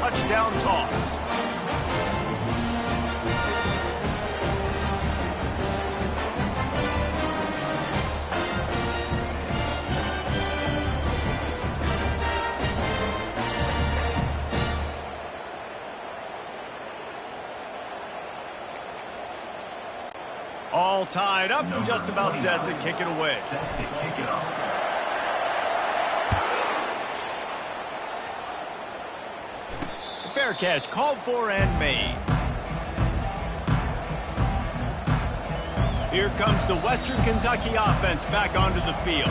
touchdown toss. All tied up and just about set to kick it away. Fair catch called for and made. Here comes the Western Kentucky offense back onto the field.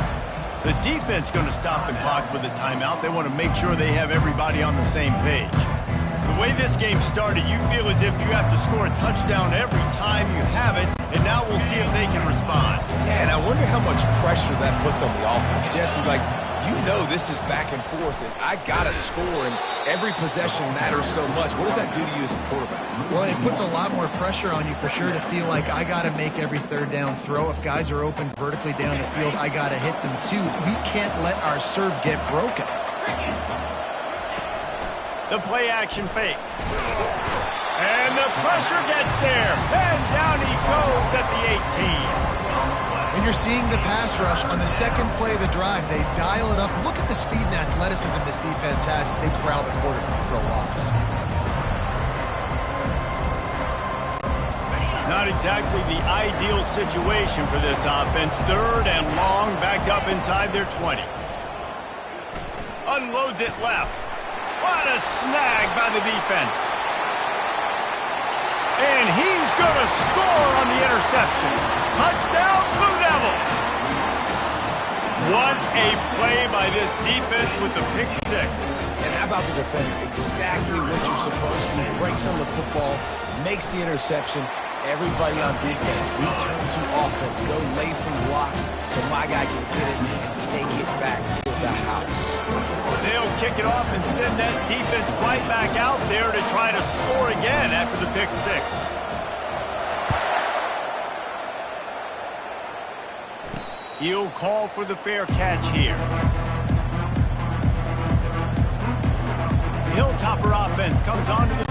The defense going to stop the clock with a timeout. They want to make sure they have everybody on the same page. The way this game started, you feel as if you have to score a touchdown every time you have it, and now we'll see if they can respond. Yeah, and I wonder how much pressure that puts on the offense. Jesse, like, you know this is back and forth, and I got to score, and every possession matters so much. What does that do to you as a quarterback? Well, it puts a lot more pressure on you for sure to feel like I got to make every third down throw. If guys are open vertically down the field, I got to hit them too. We can't let our serve get broken. The play action fake. And the pressure gets there. And down he goes at the 18. And you're seeing the pass rush on the second play of the drive. They dial it up. Look at the speed and athleticism this defense has as they corral the quarterback for a loss. Not exactly the ideal situation for this offense. Third and long, backed up inside their 20. Unloads it left. What a snag by the defense. And he's going to score on the interception. Touchdown, Blue Devils. What a play by this defense with the pick six. And how about the defender? Exactly what you're supposed to do. Breaks on the football, makes the interception. Everybody on defense, we turn to offense. Go lay some blocks so my guy can get it and take it back to the house. They'll kick it off and send that defense right back out there to try to score again after the pick six. He'll call for the fair catch here. The Hilltopper offense comes onto the field.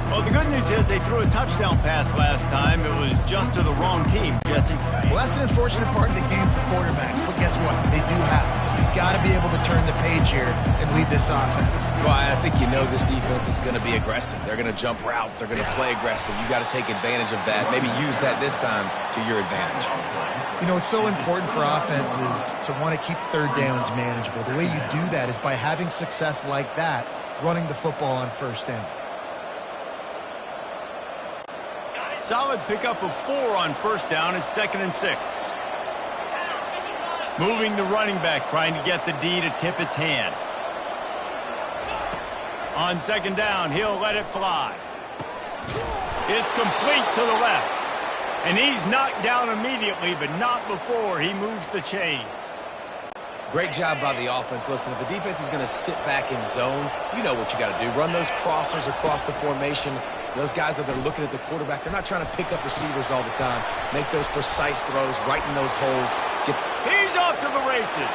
Well, the good news is they threw a touchdown pass last time. It was just to the wrong team, Jesse. Well, that's an unfortunate part of the game for quarterbacks, but guess what? They do happen. So you've got to be able to turn the page here and lead this offense. Well, I think you know this defense is going to be aggressive. They're going to jump routes. They're going to play aggressive. You got to take advantage of that. Maybe use that this time to your advantage. You know, it's so important for offenses to want to keep third downs manageable. The way you do that is by having success like that, running the football on first down. Solid pickup of 4 on first down. It's 2nd and 6. Moving the running back, trying to get the D to tip its hand. On 2nd down, he'll let it fly. It's complete to the left. And he's knocked down immediately, but not before he moves the chains. Great job by the offense. Listen, if the defense is going to sit back in zone, you know what you got to do. Run those crossers across the formation. Those guys that are looking at the quarterback, they're not trying to pick up receivers all the time. Make those precise throws right in those holes. He's off to the races.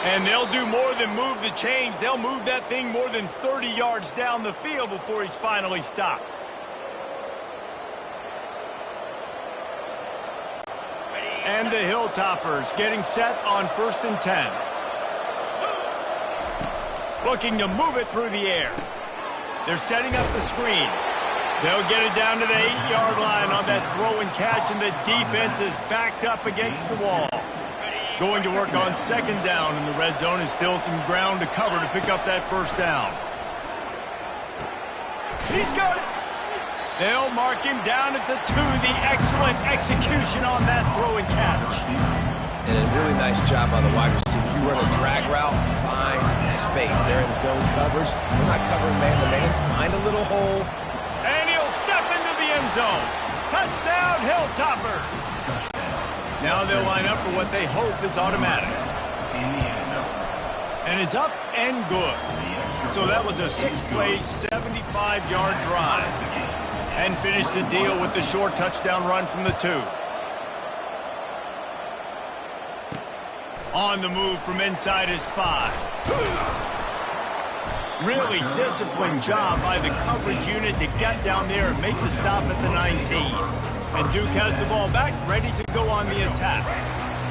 And they'll do more than move the chains. They'll move that thing more than 30 yards down the field before he's finally stopped. And the Hilltoppers getting set on 1st and 10. Looking to move it through the air. They're setting up the screen. They'll get it down to the 8-yard line on that throw and catch, and the defense is backed up against the wall. Going to work on 2nd down in the red zone, and still some ground to cover to pick up that first down. He's got it. They'll mark him down at the 2. The excellent execution on that throw and catch. And a really nice job by the wide receiver. You run a drag route, find space. They're in zone coverage. They're not covering man-to-man. Find a little hole. And he'll step into the end zone. Touchdown, Hilltoppers. Now they'll line up for what they hope is automatic. And it's up and good. So that was a 6-play, 75-yard drive. And finished the deal with the short touchdown run from the 2. On the move from inside his 5. Really disciplined job by the coverage unit to get down there and make the stop at the 19. And Duke has the ball back, ready to go on the attack.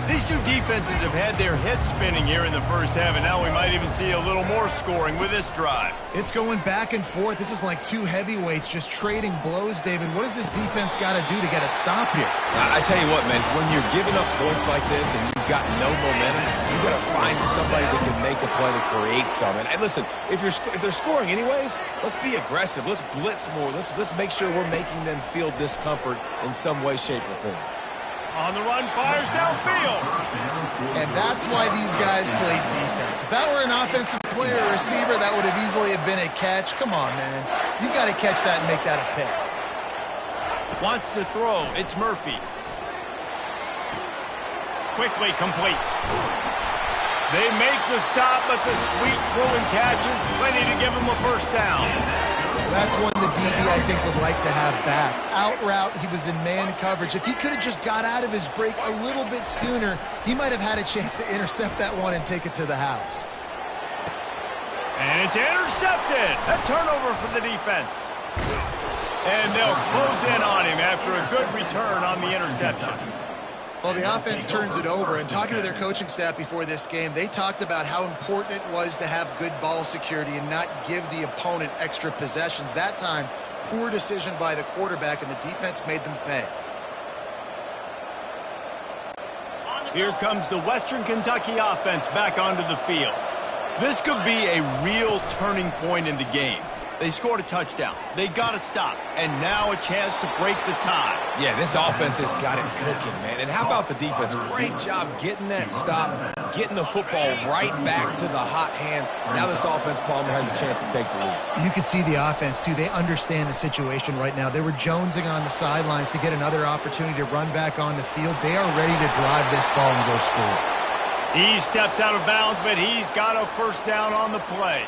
These two defenses have had their heads spinning here in the first half, and now we might even see a little more scoring with this drive. It's going back and forth. This is like two heavyweights just trading blows, David. What does this defense got to do to get a stop here? I tell you what, man, when you're giving up points like this and you've got no momentum, you've got to find somebody that can make a play to create some. And listen, if they're scoring anyways, let's be aggressive. Let's blitz more. Let's make sure we're making them feel discomfort in some way, shape, or form. On the run, fires downfield. And that's why these guys played defense. If that were an offensive player or receiver, that would have easily have been a catch. Come on, man. You got to catch that and make that a pick. Wants to throw. It's Murphy. Quickly complete. They make the stop, but the sweet throwing catch is plenty to give him a first down. That's one the DB, I think, would like to have back. Out route, he was in man coverage. If he could have just got out of his break a little bit sooner, he might have had a chance to intercept that one and take it to the house. And it's intercepted. A turnover for the defense. And they'll close in on him after a good return on the interception. Well, the offense turns it over, and talking to their coaching staff before this game, they talked about how important it was to have good ball security and not give the opponent extra possessions. That time, poor decision by the quarterback, and the defense made them pay. Here comes the Western Kentucky offense back onto the field. This could be a real turning point in the game. They scored a touchdown. They got to stop. And now a chance to break the tie. Yeah, this offense has got it cooking, man. And how about the defense? Great job getting that stop, getting the football right back to the hot hand. Now this offense, Palmer, has a chance to take the lead. You can see the offense, too. They understand the situation right now. They were jonesing on the sidelines to get another opportunity to run back on the field. They are ready to drive this ball and go score. He steps out of bounds, but he's got a first down on the play.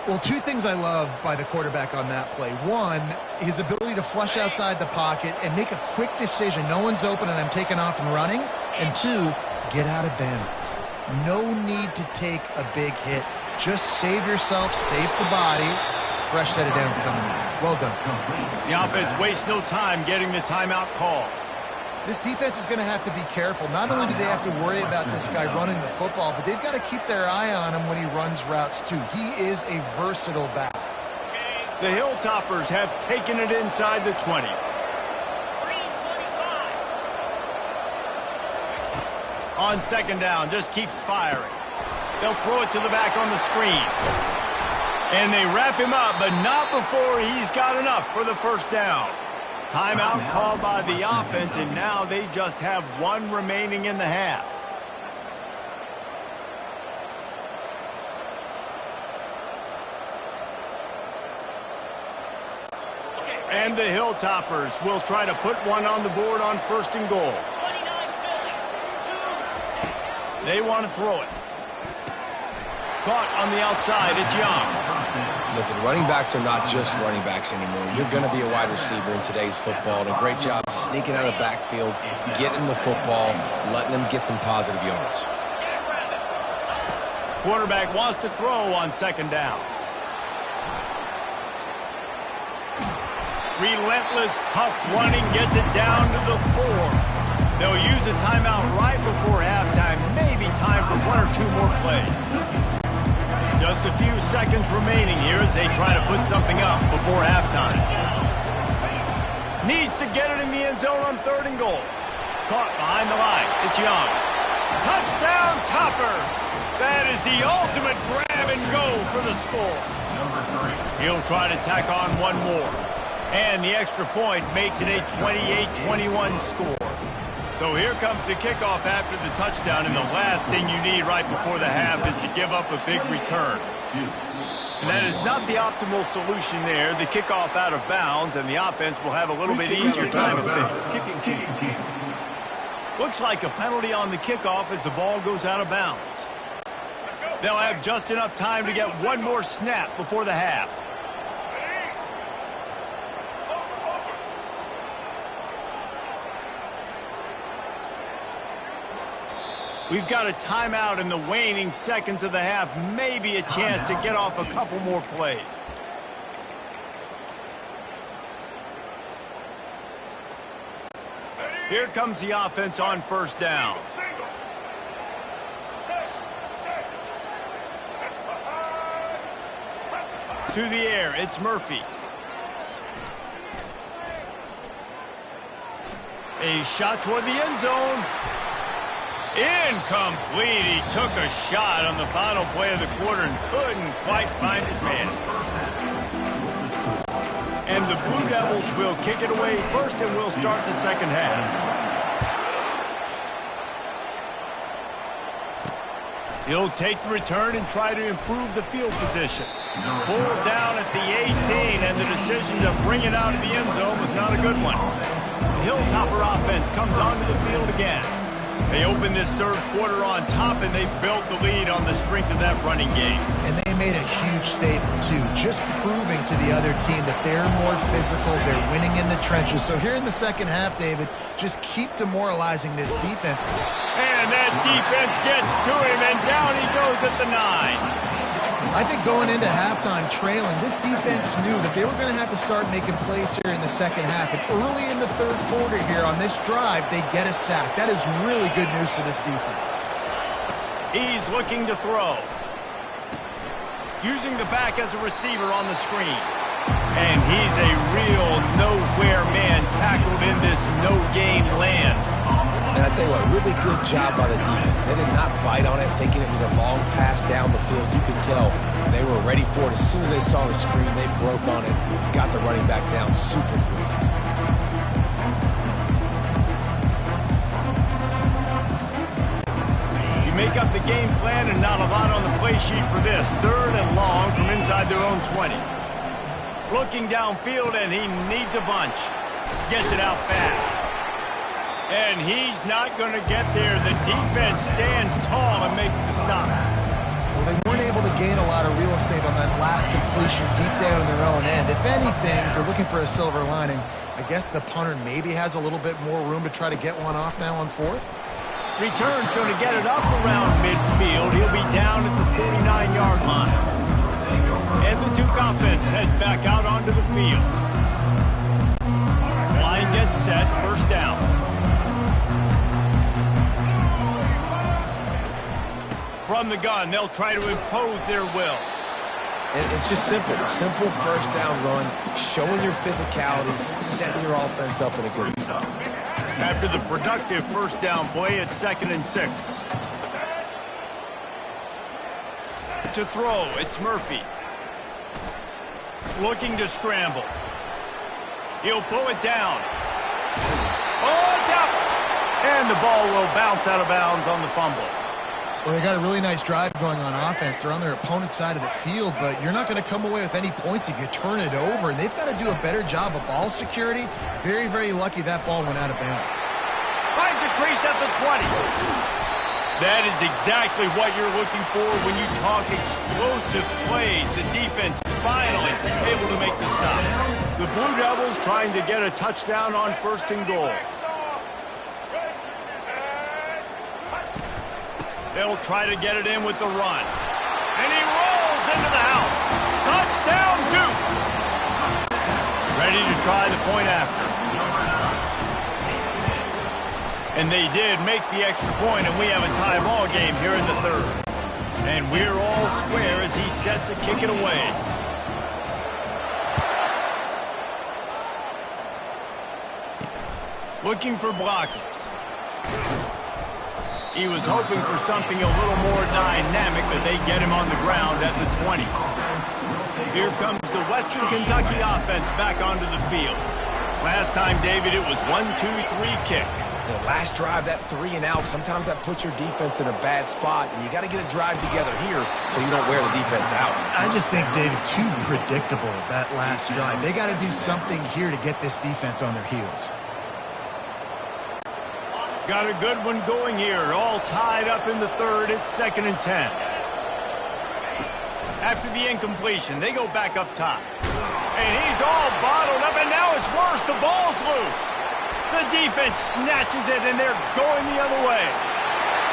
Well, two things I love by the quarterback on that play. One, his ability to flush outside the pocket and make a quick decision. No one's open and I'm taking off and running. And two, get out of bounds. No need to take a big hit. Just save yourself, save the body. Fresh set of downs coming in. Well done. The offense wastes no time getting the timeout call. This defense is going to have to be careful. Not only do they have to worry about this guy running the football, but they've got to keep their eye on him when he runs routes too. He is a versatile back. The Hilltoppers have taken it inside the 20. On second down, just keeps firing. They'll throw it to the back on the screen. And they wrap him up, but not before he's got enough for the first down. Timeout called by the offense, and now they just have one remaining in the half. And the Hilltoppers will try to put one on the board on first and goal. They want to throw it. Caught on the outside, it's Young. Listen, running backs are not just running backs anymore. You're going to be a wide receiver in today's football. And a great job sneaking out of the backfield, getting the football, letting them get some positive yards. Quarterback wants to throw on second down. Relentless, tough running gets it down to the 4. They'll use a timeout right before halftime. Maybe time for one or two more plays. Just a few seconds remaining here as they try to put something up before halftime. Needs to get it in the end zone on third and goal. Caught behind the line. It's Young. Touchdown, Toppers! That is the ultimate grab and go for the score. He'll try to tack on one more. And the extra point makes it a 28-21 score. So here comes the kickoff after the touchdown, and the last thing you need right before the half is to give up a big return. And that is not the optimal solution there. The kickoff out of bounds, and the offense will have a little bit easier time of things. Looks like a penalty on the kickoff as the ball goes out of bounds. They'll have just enough time to get one more snap before the half. We've got a timeout in the waning seconds of the half. Maybe a chance to get off a couple more plays. Here comes the offense on first down. To the air, it's Murphy. A shot toward the end zone. Incomplete. He took a shot on the final play of the quarter and couldn't quite find his man. And the Blue Devils will kick it away first, and we'll start the second half. He'll take the return and try to improve the field position. Pulled down at the 18, and the decision to bring it out of the end zone was not a good one. The Hilltopper offense comes onto the field again. They opened this third quarter on top, and they built the lead on the strength of that running game. And they made a huge statement, too, just proving to the other team that they're more physical, they're winning in the trenches. So here in the second half, David, just keep demoralizing this defense. And that defense gets to him, and down he goes at the 9. I think going into halftime trailing, this defense knew that they were going to have to start making plays here in the second half. And early in the third quarter here on this drive, they get a sack. That is really good news for this defense. He's looking to throw. Using the back as a receiver on the screen. And he's a real nowhere man tackled in this no-gain land. And I tell you what, really good job by the defense. They did not bite on it thinking it was a long pass down the field. You could tell they were ready for it. As soon as they saw the screen, they broke on it, got the running back down super quick. You make up the game plan and not a lot on the play sheet for this. Third and long from inside their own 20. Looking downfield, and he needs a bunch. Gets it out fast. And he's not going to get there. The defense stands tall and makes the stop. Well, they weren't able to gain a lot of real estate on that last completion deep down in their own end. If anything, if you're looking for a silver lining, I guess the punter maybe has a little bit more room to try to get one off now on fourth. Return's going to get it up around midfield. He'll be down at the 49-yard line. And the Duke offense heads back out onto the field. Line gets set, first down. From the gun, they'll try to impose their will. And it's just simple. Simple first down run, showing your physicality, setting your offense up in a good spot. After the productive first down play, it's 2nd and 6. To throw, it's Murphy. Looking to scramble. He'll pull it down. Oh, it's out! And the ball will bounce out of bounds on the fumble. Well, they got a really nice drive going on offense. They're on their opponent's side of the field, but you're not going to come away with any points if you turn it over. And they've got to do a better job of ball security. Very, very lucky that ball went out of bounds. Finds a crease at the 20. That is exactly what you're looking for when you talk explosive plays. The defense finally able to make the stop. The Blue Devils trying to get a touchdown on 1st and goal. They'll try to get it in with the run. And he rolls into the house. Touchdown, Duke! Ready to try the point after. And they did make the extra point, and we have a tie ball game here in the third. And we're all square as he's set to kick it away. Looking for blockers. He was hoping for something a little more dynamic, but they get him on the ground at the 20. Here comes the Western Kentucky offense back onto the field. Last time, David, it was 1-2-3 kick. Last drive, that 3 and out, sometimes that puts your defense in a bad spot, and you got to get a drive together here so you don't wear the defense out. I just think, David, too predictable that last drive. They got to do something here to get this defense on their heels. Got a good one going here. All tied up in the third. It's 2nd and 10. After the incompletion, they go back up top. And he's all bottled up, and now it's worse. The ball's loose. The defense snatches it, and they're going the other way.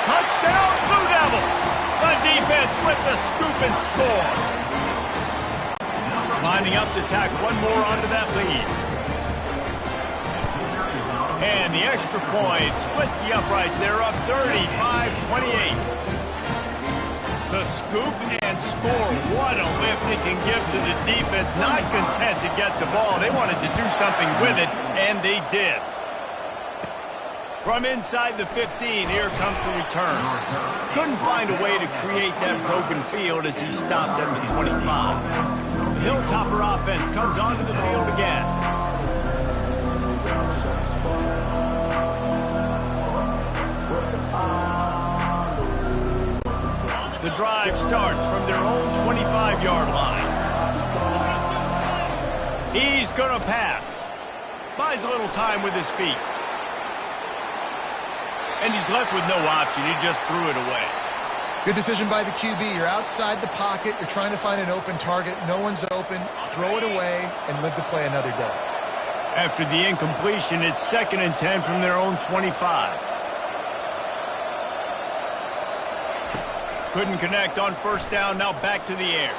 Touchdown, Blue Devils! The defense with the scoop and score. Lining up to tack one more onto that lead. And the extra point splits the uprights. They're up 35-28. The scoop and score. What a lift it can give to the defense. Not content to get the ball. They wanted to do something with it, and they did. From inside the 15, here comes the return. Couldn't find a way to create that broken field as he stopped at the 25. The Hilltopper offense comes onto the field again. The drive starts from their own 25-yard line. He's going to pass. Buys a little time with his feet. And he's left with no option. He just threw it away. Good decision by the QB. You're outside the pocket. You're trying to find an open target. No one's open. Throw it away and live to play another day. After the incompletion, it's 2nd and 10 from their own 25. Couldn't connect on first down. Now back to the air.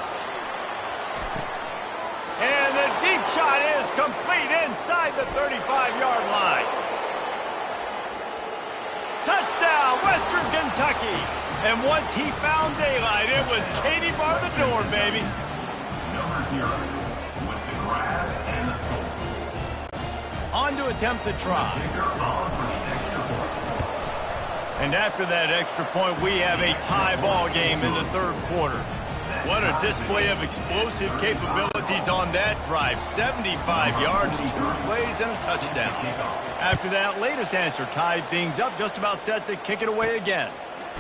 And the deep shot is complete inside the 35-yard line. Touchdown, Western Kentucky. And once he found daylight, it was Katie bar the door, baby. Number 0 with the grab and the score. On to attempt the try. And after that extra point, we have a tie ball game in the third quarter. What a display of explosive capabilities on that drive. 75 yards, 2 plays, and a touchdown. After that latest answer tied things up, just about set to kick it away again.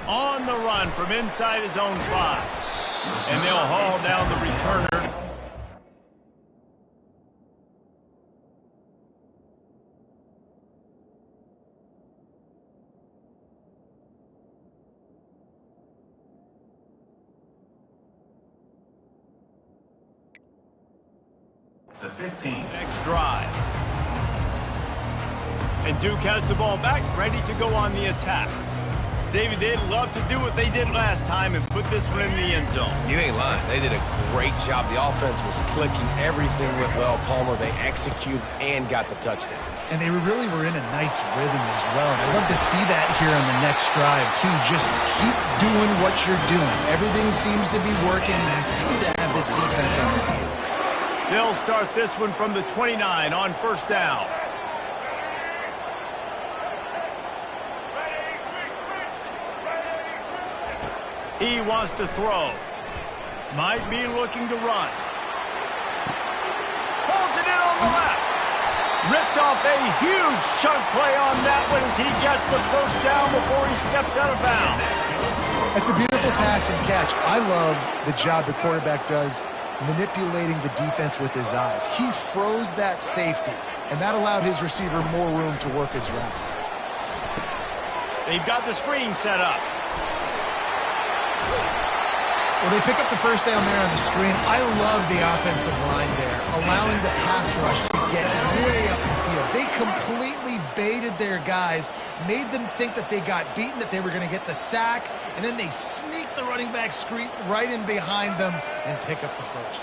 On the run from inside his own 5. And they'll haul down the returner. The 15. Next drive. And Duke has the ball back, ready to go on the attack. David, they'd love to do what they did last time and put this one in the end zone. You ain't lying. They did a great job. The offense was clicking. Everything went well. Palmer, they executed and got the touchdown. And they really were in a nice rhythm as well. And I'd love to see that here on the next drive, too. Just keep doing what you're doing. Everything seems to be working, and you seem to have this defense on their heels. They'll start this one from the 29 on first down. He wants to throw. Might be looking to run. Holds it in on the left. Ripped off a huge chunk play on that one as he gets the first down before he steps out of bounds. It's a beautiful pass and catch. I love the job the quarterback does manipulating the defense with his eyes. He froze that safety, and that allowed his receiver more room to work his route. They've got the screen set up. Well, they pick up the first down there on the screen. I love the offensive line there, allowing the pass rush to get way up the field. They completely baited their guys, made them think that they got beaten, that they were going to get the sack, and then they sneak the running back screen right in behind them and pick up the first.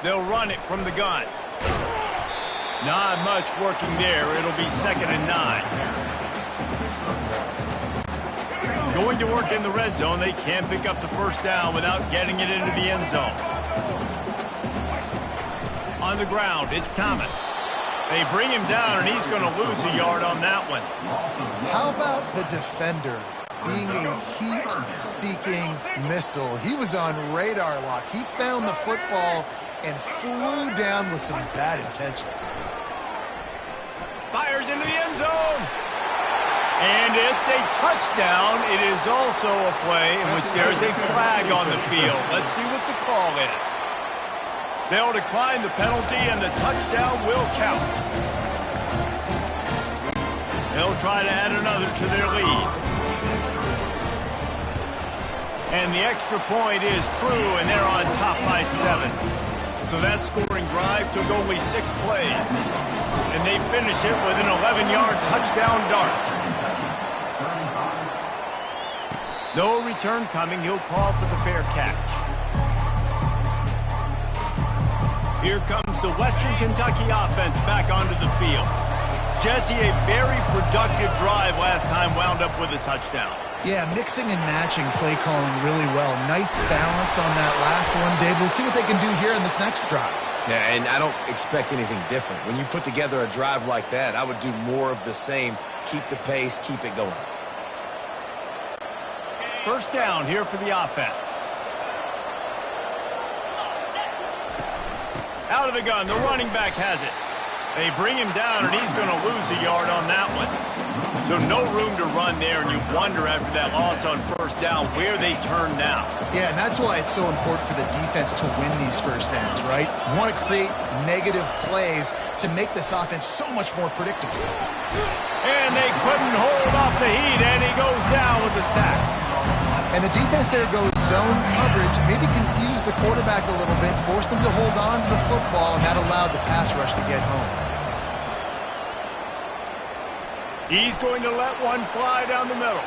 They'll run it from the gun. Not much working there. It'll be 2nd and 9. Going to work in the red zone. They can't pick up the first down without getting it into the end zone. On the ground, it's Thomas. They bring him down, and he's going to lose a yard on that one. How about the defender being a heat-seeking missile? He was on radar lock. He found the football and flew down with some bad intentions. Fires into the end zone. And it's a touchdown. It is also a play in which there is a flag on the field. Let's see what the call is. They'll decline the penalty, and the touchdown will count. They'll try to add another to their lead. And the extra point is true, and they're on top by 7. So that scoring drive took only 6 plays. And they finish it with an 11-yard touchdown dart. No return coming. He'll call for the fair catch. Here comes the Western Kentucky offense back onto the field. Jesse, a very productive drive last time wound up with a touchdown. Yeah, mixing and matching play calling really well. Nice balance on that last one, David. Let's see what they can do here in this next drive. Yeah, and I don't expect anything different. When you put together a drive like that, I would do more of the same. Keep the pace, keep it going. First down here for the offense. Out of the gun, the running back has it. They bring him down, and he's going to lose a yard on that one. So no room to run there, and you wonder after that loss on first down where they turn now. Yeah, and that's why it's so important for the defense to win these first downs, right? You want to create negative plays to make this offense so much more predictable. And they couldn't hold off the heat, and he goes down with the sack. And the defense there goes zone coverage, maybe confused the quarterback a little bit, forced him to hold on to the football, and that allowed the pass rush to get home. He's going to let one fly down the middle.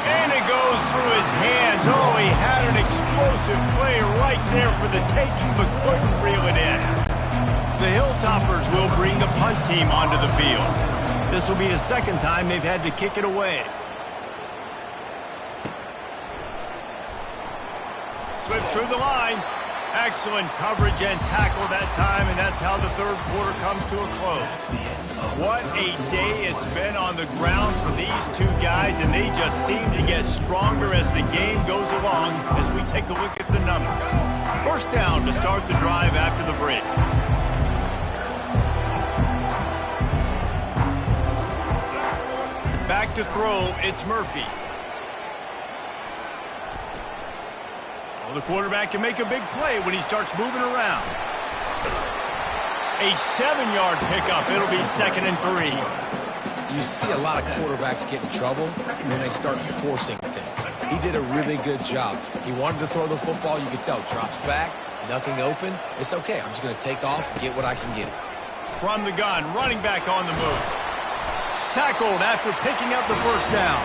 And it goes through his hands. Oh, he had an explosive play right there for the taking, but couldn't reel it in. The Hilltoppers will bring the punt team onto the field. This will be the second time they've had to kick it away. Slips through the line. Excellent coverage and tackle that time, and that's how the third quarter comes to a close. What a day it's been on the ground for these two guys, and they just seem to get stronger as the game goes along as we take a look at the numbers. First down to start the drive after the break. Back to throw, it's Murphy. Well, the quarterback can make a big play when he starts moving around. A 7-yard pickup. It'll be 2nd and 3. You see a lot of quarterbacks get in trouble when they start forcing things. He did a really good job. He wanted to throw the football. You could tell. Drops back, nothing open. It's okay. I'm just going to take off and get what I can get. From the gun, running back on the move. Tackled after picking up the first down.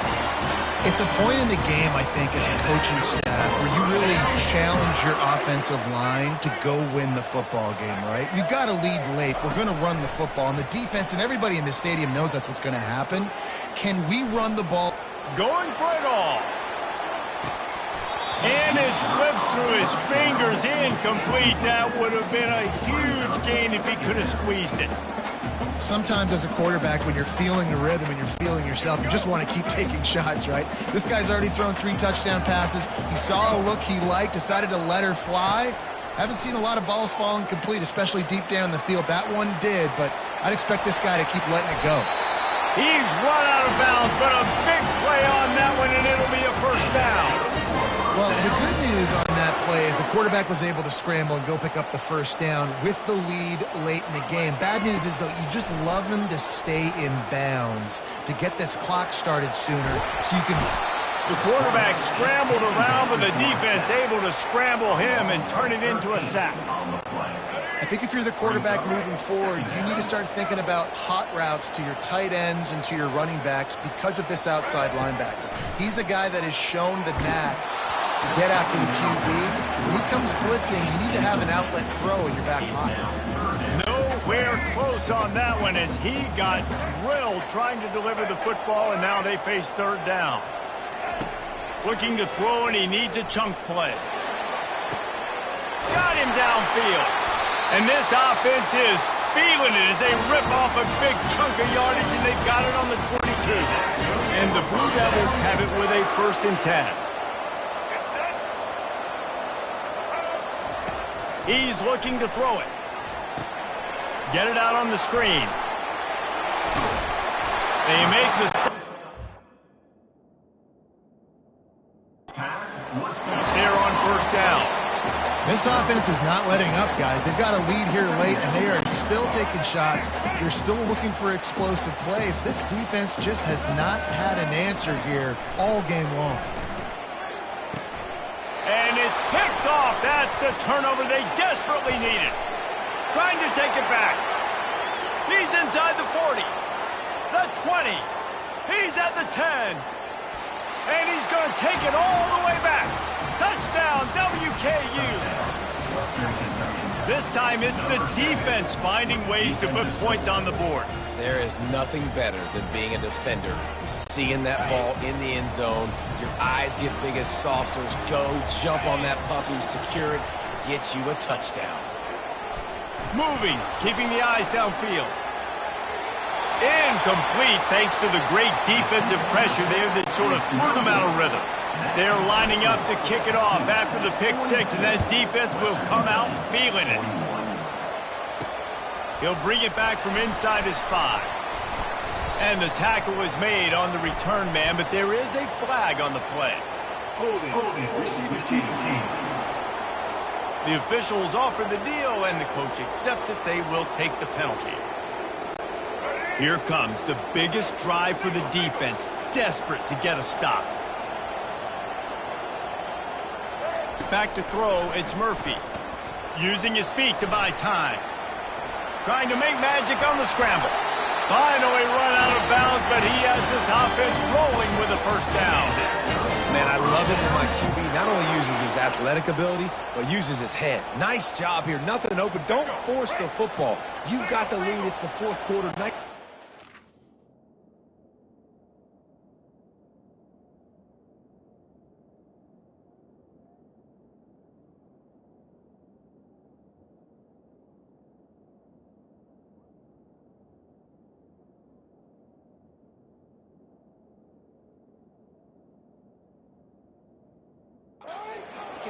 It's a point in the game, I think, as a coaching staff where you really challenge your offensive line to go win the football game, right? You've got to lead late. We're going to run the football. And the defense and everybody in the stadium knows that's what's going to happen. Can we run the ball? Going for it all. And it slips through his fingers, incomplete. That would have been a huge gain if he could have squeezed it. Sometimes as a quarterback, when you're feeling the rhythm and you're feeling yourself, you just want to keep taking shots, right? This guy's already thrown 3 touchdown passes. He saw a look he liked, decided to let her fly. Haven't seen a lot of balls falling complete, especially deep down the field. That one did, but I'd expect this guy to keep letting it go. He's run out of bounds, but a big play on that one, and it'll be a first down. Well, the good news on that play is the quarterback was able to scramble and go pick up the first down with the lead late in the game. Bad news is, though, you just love him to stay in bounds to get this clock started sooner so you can... The quarterback scrambled around, but the defense able to scramble him and turn it into a sack. I think if you're the quarterback moving forward, you need to start thinking about hot routes to your tight ends and to your running backs because of this outside linebacker. He's a guy that has shown the knack to get after the QB. When he comes blitzing, you need to have an outlet throw in your back pocket. Nowhere close on that one as he got drilled trying to deliver the football, and now they face third down. Looking to throw, and he needs a chunk play. Got him downfield. And this offense is feeling it as they rip off a big chunk of yardage, and they've got it on the 22. And the Blue Devils have it with a 1st and 10. He's looking to throw it. Get it out on the screen. They make the stop. They're on first down. This offense is not letting up, guys. They've got a lead here late, and they are still taking shots. They're still looking for explosive plays. This defense just has not had an answer here all game long. And it's picked off. That's the turnover they desperately needed. Trying to take it back. He's inside the 40. The 20. He's at the 10. And he's going to take it all the way back. Touchdown, WKU. This time it's the defense finding ways to put points on the board. There is nothing better than being a defender, seeing that ball in the end zone. Your eyes get big as saucers. Go, jump on that puppy, secure it, get you a touchdown. Moving, keeping the eyes downfield. Incomplete thanks to the great defensive pressure there that sort of threw them out of rhythm. They're lining up to kick it off after the pick six, and that defense will come out feeling it. He'll bring it back from inside his 5. And the tackle is made on the return man, but there is a flag on the play. Holding. Receiver team. The officials offer the deal, and the coach accepts it. They will take the penalty. Here comes the biggest drive for the defense, desperate to get a stop. Back to throw, it's Murphy. Using his feet to buy time. Trying to make magic on the scramble. Finally run out of bounds, but he has this offense rolling with a first down. Man, I love it when my QB not only uses his athletic ability, but uses his head. Nice job here. Nothing open. Don't force the football. You've got the lead. It's the fourth quarter.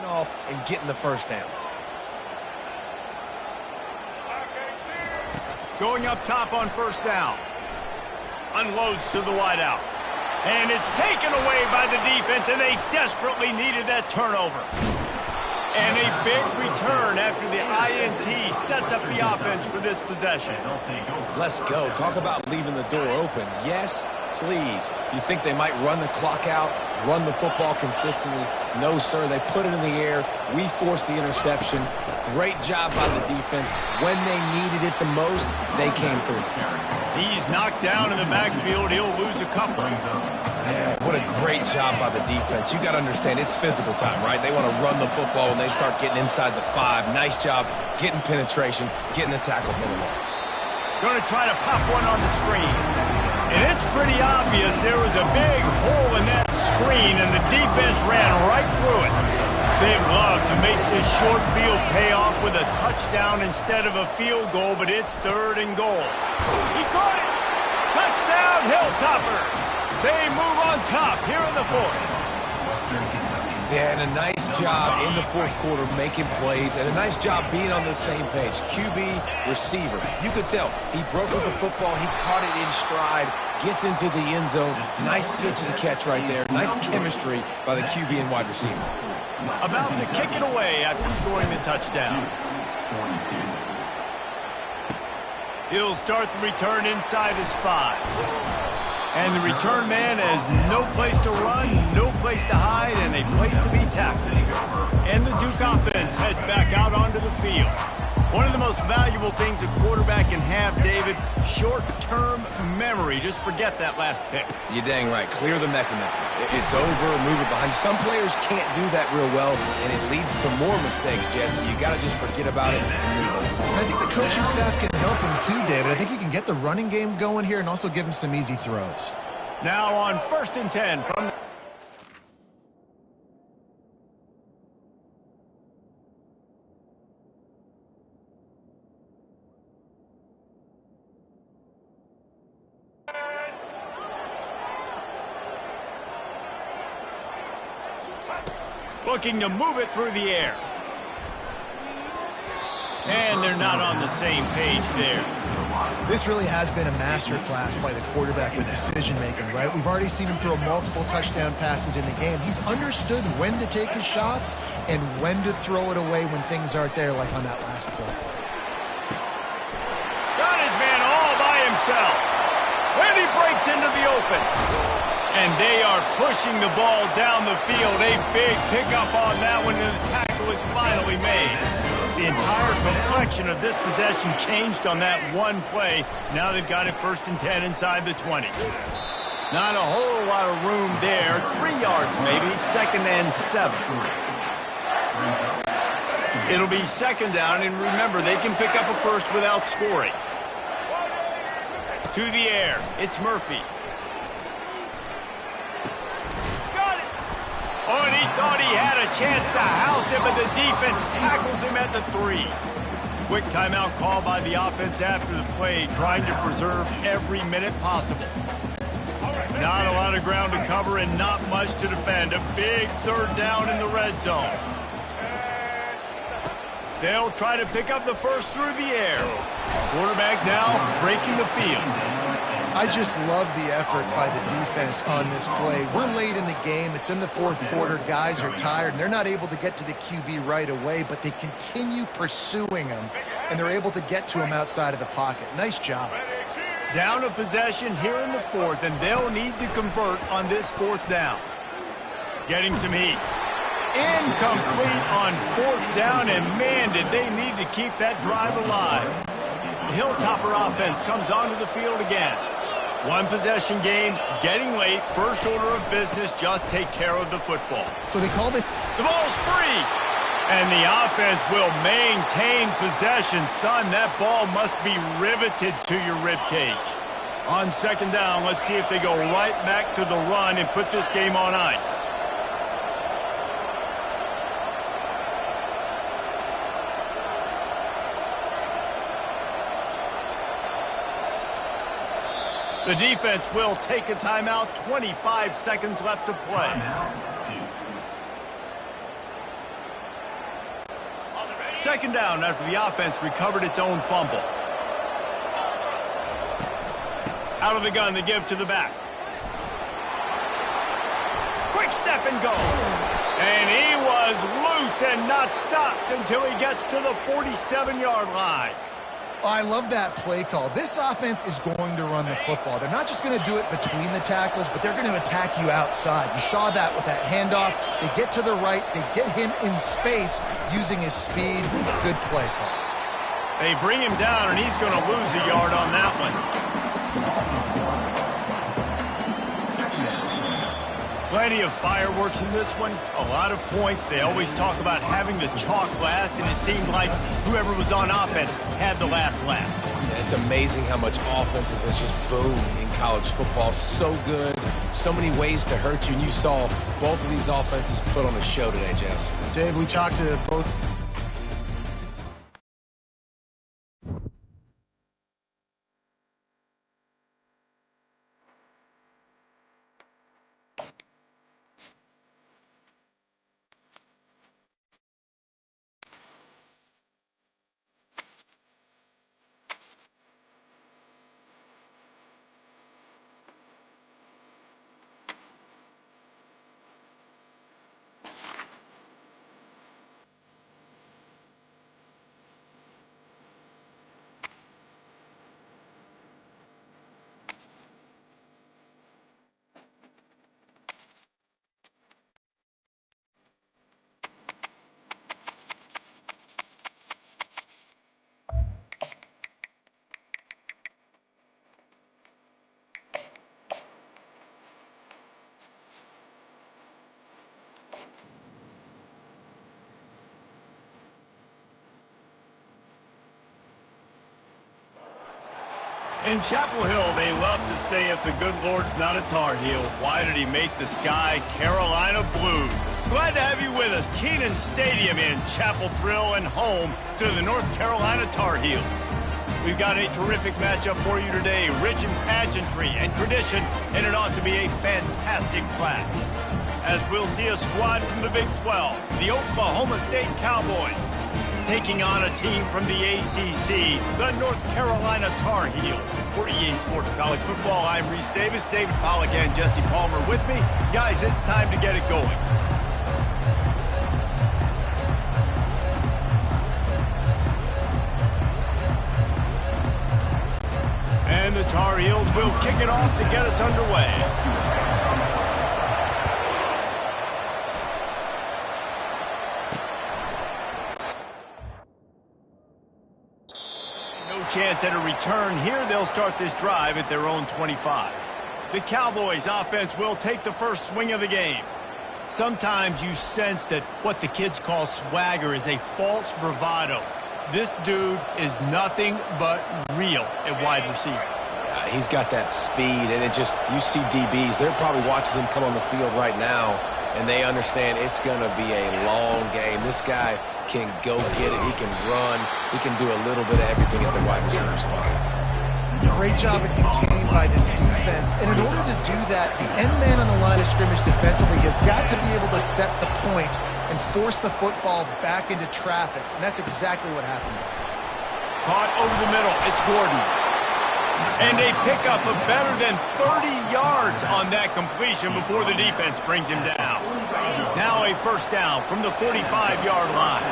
Off and getting the first down. Going up top on first down. Unloads to the wideout. And it's taken away by the defense, and they desperately needed that turnover. And a big return after the INT sets up the offense for this possession. Let's go. Talk about leaving the door open. Yes, please. You think they might run the clock out, run the football consistently? No, sir. They put it in the air. We forced the interception. Great job by the defense. When they needed it the most, they came through. He's knocked down in the backfield. He'll lose a couple. Man, what a great job by the defense. You got to understand, it's physical time, right? They want to run the football when they start getting inside the 5. Nice job getting penetration, getting the tackle for the loss. Going to try to pop one on the screen. And it's pretty obvious there was a big hole in that screen, and the defense ran right through it. They'd love to make this short field pay off with a touchdown instead of a field goal, but it's 3rd and goal. He caught it. Touchdown, Hilltoppers. They move on top here in the 4th. Yeah, and a nice job in the 4th quarter making plays, and a nice job being on the same page. QB, receiver. You could tell he broke with the football. He caught it in stride, gets into the end zone. Nice pitch and catch right there. Nice chemistry by the QB and wide receiver. About to kick it away after scoring the touchdown. He'll start the return inside his 5. And the return man has no place to run, no place to hide, and a place to be tackled. And the Duke offense heads back out onto the field. One of the most valuable things a quarterback can have, David, short-term memory. Just forget that last pick. You're dang right. Clear the mechanism. It's over, move it behind you. Some players can't do that real well, and it leads to more mistakes, Jesse. You got to just forget about it and move on. I think the coaching staff can help him too, David. I think you can get the running game going here and also give him some easy throws. Now on 1st and 10 from the... Looking to move it through the air. And they're not on the same page there. This really has been a masterclass by the quarterback with decision-making, right? We've already seen him throw multiple touchdown passes in the game. He's understood when to take his shots and when to throw it away when things aren't there, like on that last play. Got his man all by himself. When he breaks into the open. And they are pushing the ball down the field. A big pickup on that one, and the tackle is finally made. The entire complexion of this possession changed on that one play. Now they've got it 1st and 10 inside the 20. Not a whole lot of room there. 3 yards maybe, 2nd and 7. It'll be 2nd down, and remember, they can pick up a first without scoring. To the air, it's Murphy. Oh, and he thought he had a chance to house him, but the defense tackles him at the 3. Quick timeout call by the offense after the play, trying to preserve every minute possible. Not a lot of ground to cover and not much to defend. A big 3rd down in the red zone. They'll try to pick up the first through the air. Quarterback now breaking the field. I just love the effort by the defense on this play. We're late in the game. It's in the 4th quarter. Guys are tired, and they're not able to get to the QB right away, but they continue pursuing him, and they're able to get to him outside of the pocket. Nice job. Down a possession here in the 4th, and they'll need to convert on this 4th down. Getting some heat. Incomplete on 4th down, and man, did they need to keep that drive alive. The Hilltopper offense comes onto the field again. One possession game, getting late, first order of business, just take care of the football. So they call this... The ball's free! And the offense will maintain possession. Son, that ball must be riveted to your ribcage. On 2nd down, let's see if they go right back to the run and put this game on ice. The defense will take a timeout. 25 seconds left to play. Second down after the offense recovered its own fumble. Out of the gun to give to the back. Quick step and go. And he was loose and not stopped until he gets to the 47-yard line. Oh, I love that play call. This offense is going to run the football. They're not just going to do it between the tackles, but they're going to attack you outside. You saw that with that handoff. They get to the right. They get him in space using his speed. Good play call. They bring him down, and he's going to lose a yard on that one. Plenty of fireworks in this one. A lot of points. They always talk about having the chalk last, and it seemed like whoever was on offense had the last laugh. Yeah, it's amazing how much offenses has just boomed in college football. So good. So many ways to hurt you. And you saw both of these offenses put on a show today, Jess. Dave, we talked to both... In Chapel Hill, they love to say, if the good Lord's not a Tar Heel, why did he make the sky Carolina blue? Glad to have you with us. Kenan Stadium in Chapel Thrill and home to the North Carolina Tar Heels. We've got a terrific matchup for you today, rich in pageantry and tradition, and it ought to be a fantastic clash. As we'll see a squad from the Big 12, the Oklahoma State Cowboys. taking on a team from the ACC, the North Carolina Tar Heels. For EA Sports College Football, I'm Reese Davis, David Pollack, and Jesse Palmer with me. Guys, it's time to get it going. And the Tar Heels will kick it off to get us underway. Chance at a return here. They'll start this drive at their own 25. The Cowboys offense will take the first swing of the game. Sometimes you sense that what the kids call swagger is a false bravado. This dude is nothing but real at wide receiver. He's got that speed, and it just, you see DBs, they're probably watching him come on the field right now, and they understand it's going to be a long game. This guy can go get it. He can run. He can do a little bit of everything at the wide receiver spot. Great job at containing by this defense. And in order to do that, the end man on the line of scrimmage defensively has got to be able to set the point and force the football back into traffic. And that's exactly what happened. Caught over the middle. It's Gordon. And they pick up a better than 30 yards on that completion before the defense brings him down. Now a first down from the 45-yard line.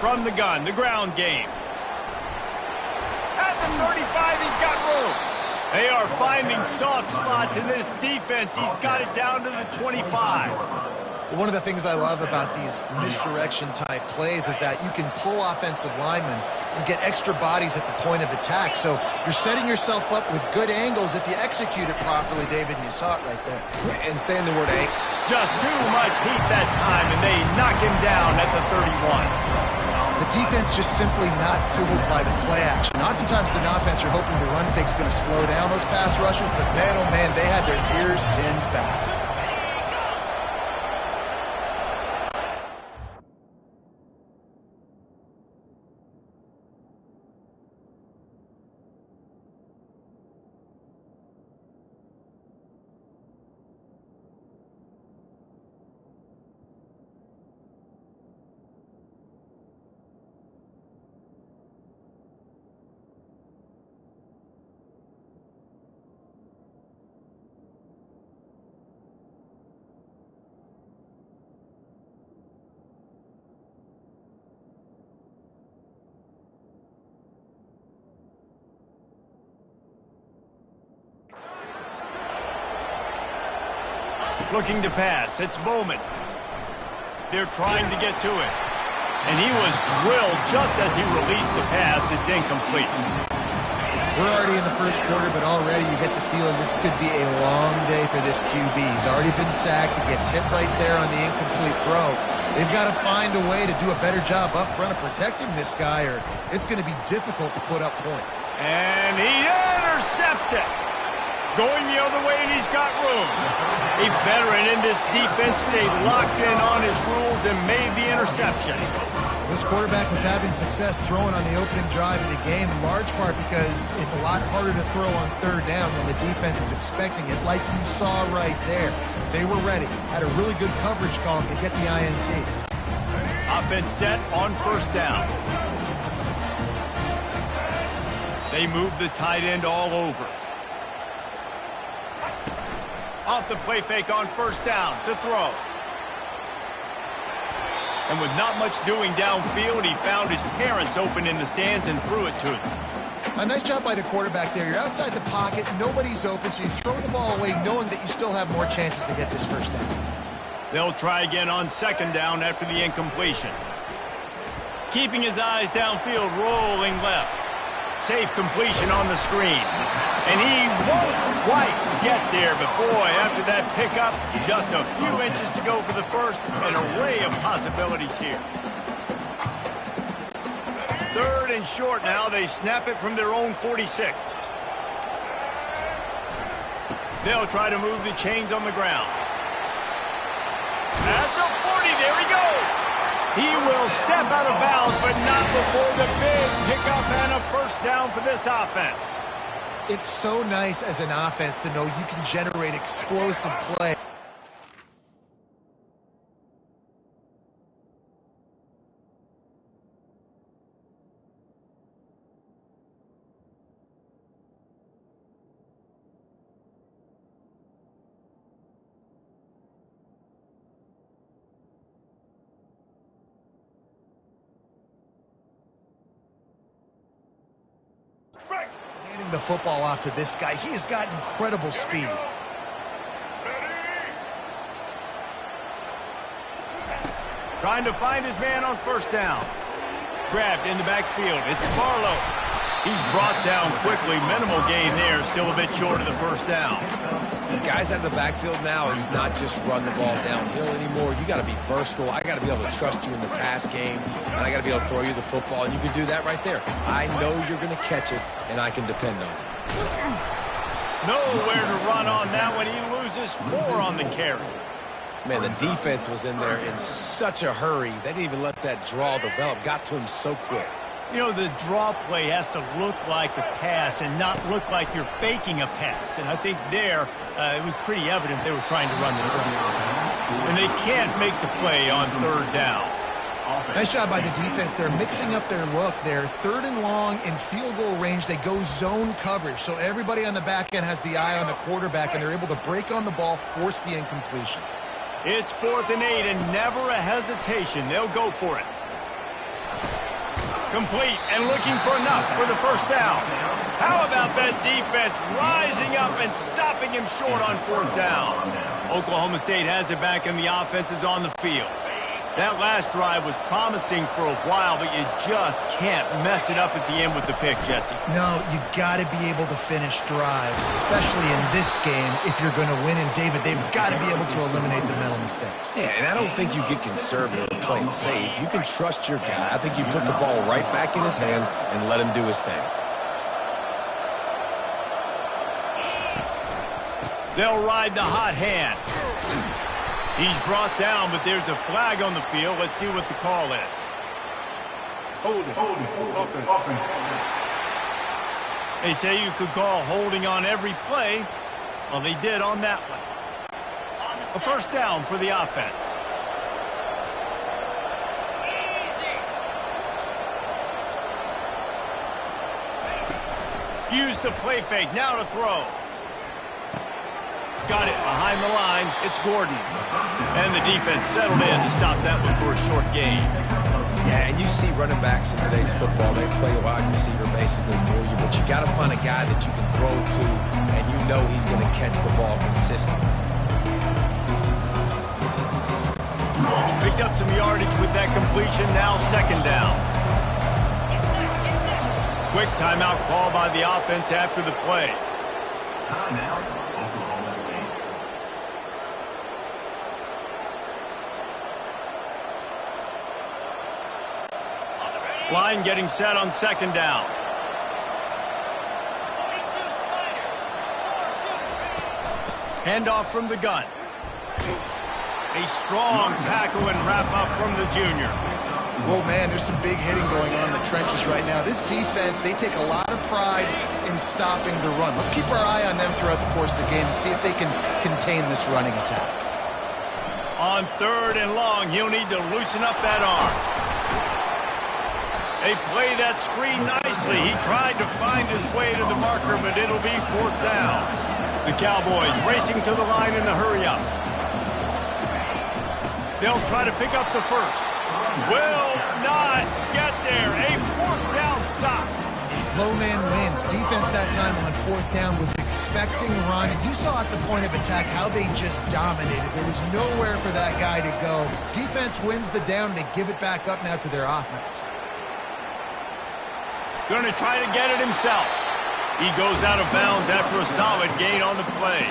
From the gun, the ground game. At the 35, he's got room. They are finding soft spots in this defense. He's got it down to the 25. One of the things I love about these misdirection-type plays is that you can pull offensive linemen and get extra bodies at the point of attack. So you're setting yourself up with good angles if you execute it properly, David, and you saw it right there. And saying the word ain't. Just too much heat that time, and they knock him down at the 31. The defense just simply not fooled by the play action. Oftentimes in offense, you're hoping the run fake's going to slow down those pass rushers, but man, oh man, they had their ears pinned back. Looking to pass. It's Bowman. They're trying to get to it. And he was drilled just as he released the pass. It's incomplete. We're already in the first quarter, but already you get the feeling this could be a long day for this QB. He's already been sacked. He gets hit right there on the incomplete throw. They've got to find a way to do a better job up front of protecting this guy, or it's going to be difficult to put up point. And he intercepts it. Going the other way, and he's got room. A veteran in this defense stayed locked in on his rules and made the interception. This quarterback was having success throwing on the opening drive of the game, in large part because it's a lot harder to throw on third down when the defense is expecting it, like you saw right there. They were ready, had a really good coverage call to get the INT. Offense set on first down. They move the tight end all over. Off the play fake on first down to throw. And with not much doing downfield, he found his parents open in the stands and threw it to them. A nice job by the quarterback there. You're outside the pocket, nobody's open, so you throw the ball away knowing that you still have more chances to get this first down. They'll try again on second down after the incompletion. Keeping his eyes downfield, rolling left. Safe completion on the screen. And he won't quite get there, but boy, after that pickup, just a few inches to go for the first, an array of possibilities here. Third and short now. They snap it from their own 46. They'll try to move the chains on the ground. At the 40, there he goes. He will step out of bounds, but not before the big pickup and a first down for this offense. It's so nice as an offense to know you can generate explosive play. Handing the football off to this guy. He has got incredible speed. Trying to find his man on first down. Grabbed in the backfield. It's Barlow. He's brought down quickly. Minimal gain there. Still a bit short of the first down. Guys out of the backfield now, it's not just run the ball downhill anymore. You got to be versatile. I got to be able to trust you in the pass game, and I got to be able to throw you the football, and you can do that right there. I know you're going to catch it, and I can depend on it. Nowhere to run on that one. He loses 4 on the carry. Man, the defense was in there in such a hurry. They didn't even let that draw develop. Got to him so quick. You know, the draw play has to look like a pass and not look like you're faking a pass. And I think there, it was pretty evident they were trying to run the draw. And they can't make the play on third down. Nice job by the defense. They're mixing up their look. They're third and long in field goal range. They go zone coverage. So everybody on the back end has the eye on the quarterback, and they're able to break on the ball, force the incompletion. It's 4th and 8, and never a hesitation. They'll go for it. Complete and looking for enough for the first down. How about that defense rising up and stopping him short on 4th down? Oklahoma State has it back, and the offense is on the field. That last drive was promising for a while, but you just can't mess it up at the end with the pick, Jesse. No, you got to be able to finish drives, especially in this game if you're going to win. And, David, they've got to be able to eliminate the mental mistakes. Yeah, and I don't think you get conservative or play it safe. You can trust your guy. I think you put the ball right back in his hands and let him do his thing. They'll ride the hot hand. He's brought down, but there's a flag on the field. Let's see what the call is. Holding. They say you could call holding on every play. Well, they did on that one. A first down for the offense. Use the play fake. Now to throw. Got it behind the line. It's Gordon. And the defense settled in to stop that one for a short gain. Yeah, and you see running backs in today's football, they play a wide receiver basically for you, but you got to find a guy that you can throw it to, and you know he's going to catch the ball consistently. Picked up some yardage with that completion. Now second down. Quick timeout call by the offense after the play. Timeout, Oklahoma State. Line getting set on second down. Handoff from the gun. A strong tackle and wrap up from the junior. Whoa, man, there's some big hitting going on in the trenches right now. This defense, they take a lot of pride in stopping the run. Let's keep our eye on them throughout the course of the game and see if they can contain this running attack. On third and long, he'll need to loosen up that arm. They play that screen nicely. He tried to find his way to the marker, but it'll be 4th down. The Cowboys racing to the line in the hurry-up. They'll try to pick up the first. Will not get there. A 4th down stop. Low man wins. Defense that time on 4th down was expecting run. And you saw at the point of attack how they just dominated. There was nowhere for that guy to go. Defense wins the down. They give it back up now to their offense. Going to try to get it himself. He goes out of bounds after a solid gain on the play.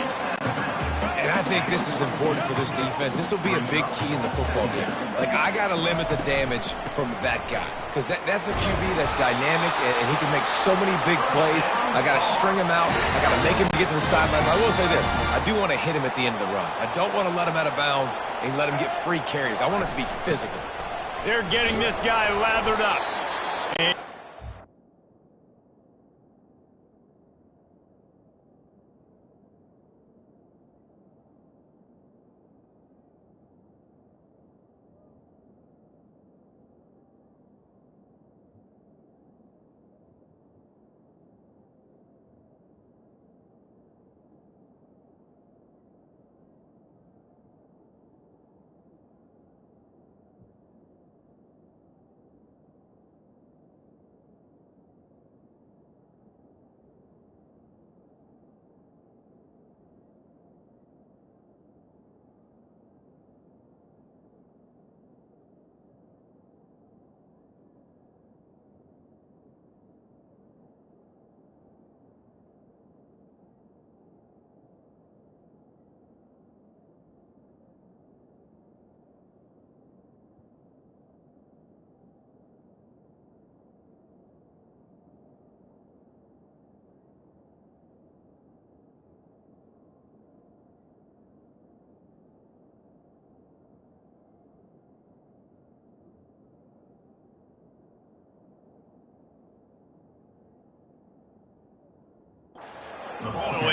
And I think this is important for this defense. This will be a big key in the football game. Like, I got to limit the damage from that guy. Because that's a QB that's dynamic, and he can make so many big plays. I got to string him out. I got to make him get to the sideline. I will say this. I do want to hit him at the end of the runs. I don't want to let him out of bounds and let him get free carries. I want it to be physical. They're getting this guy lathered up. And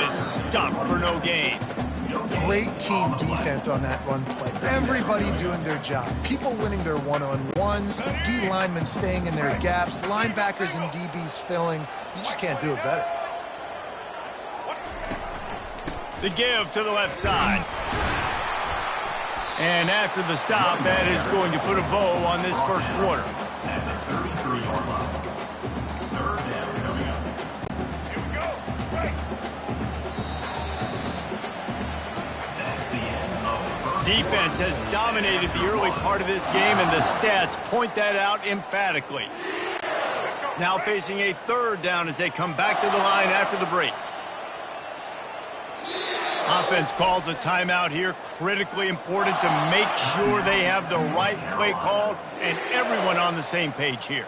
is stuffed for no gain. Great team defense on that run play. Everybody doing their job. People winning their one-on-ones, D linemen staying in their gaps, linebackers and DBs filling. You just can't do it better. The give to the left side. And after the stop, that is going to put a bow on this first quarter. At the 33-yard line. Third down coming up. Here we go. Right. That's the end of the first. Defense has dominated the early part of this game, and the stats point that out emphatically. Now facing a third down as they come back to the line after the break. Offense calls a timeout here, critically important to make sure they have the right play called and everyone on the same page here.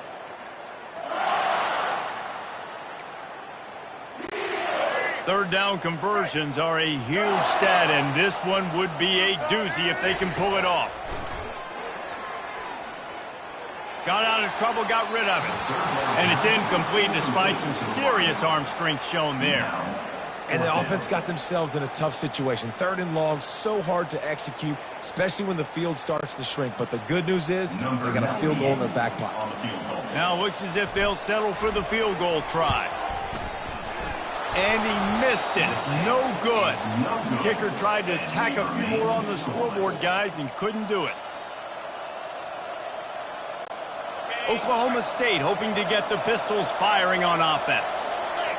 Third down conversions are a huge stat, and this one would be a doozy if they can pull it off. Got out of trouble, got rid of it. And it's incomplete despite some serious arm strength shown there. And the offense got themselves in a tough situation. Third and long, so hard to execute, especially when the field starts to shrink. But the good news is they got a field goal in their back pocket. Now it looks as if they'll settle for the field goal try. And he missed it. No good. The kicker tried to tack a few more on the scoreboard, guys, and couldn't do it. Oklahoma State hoping to get the Pistols firing on offense.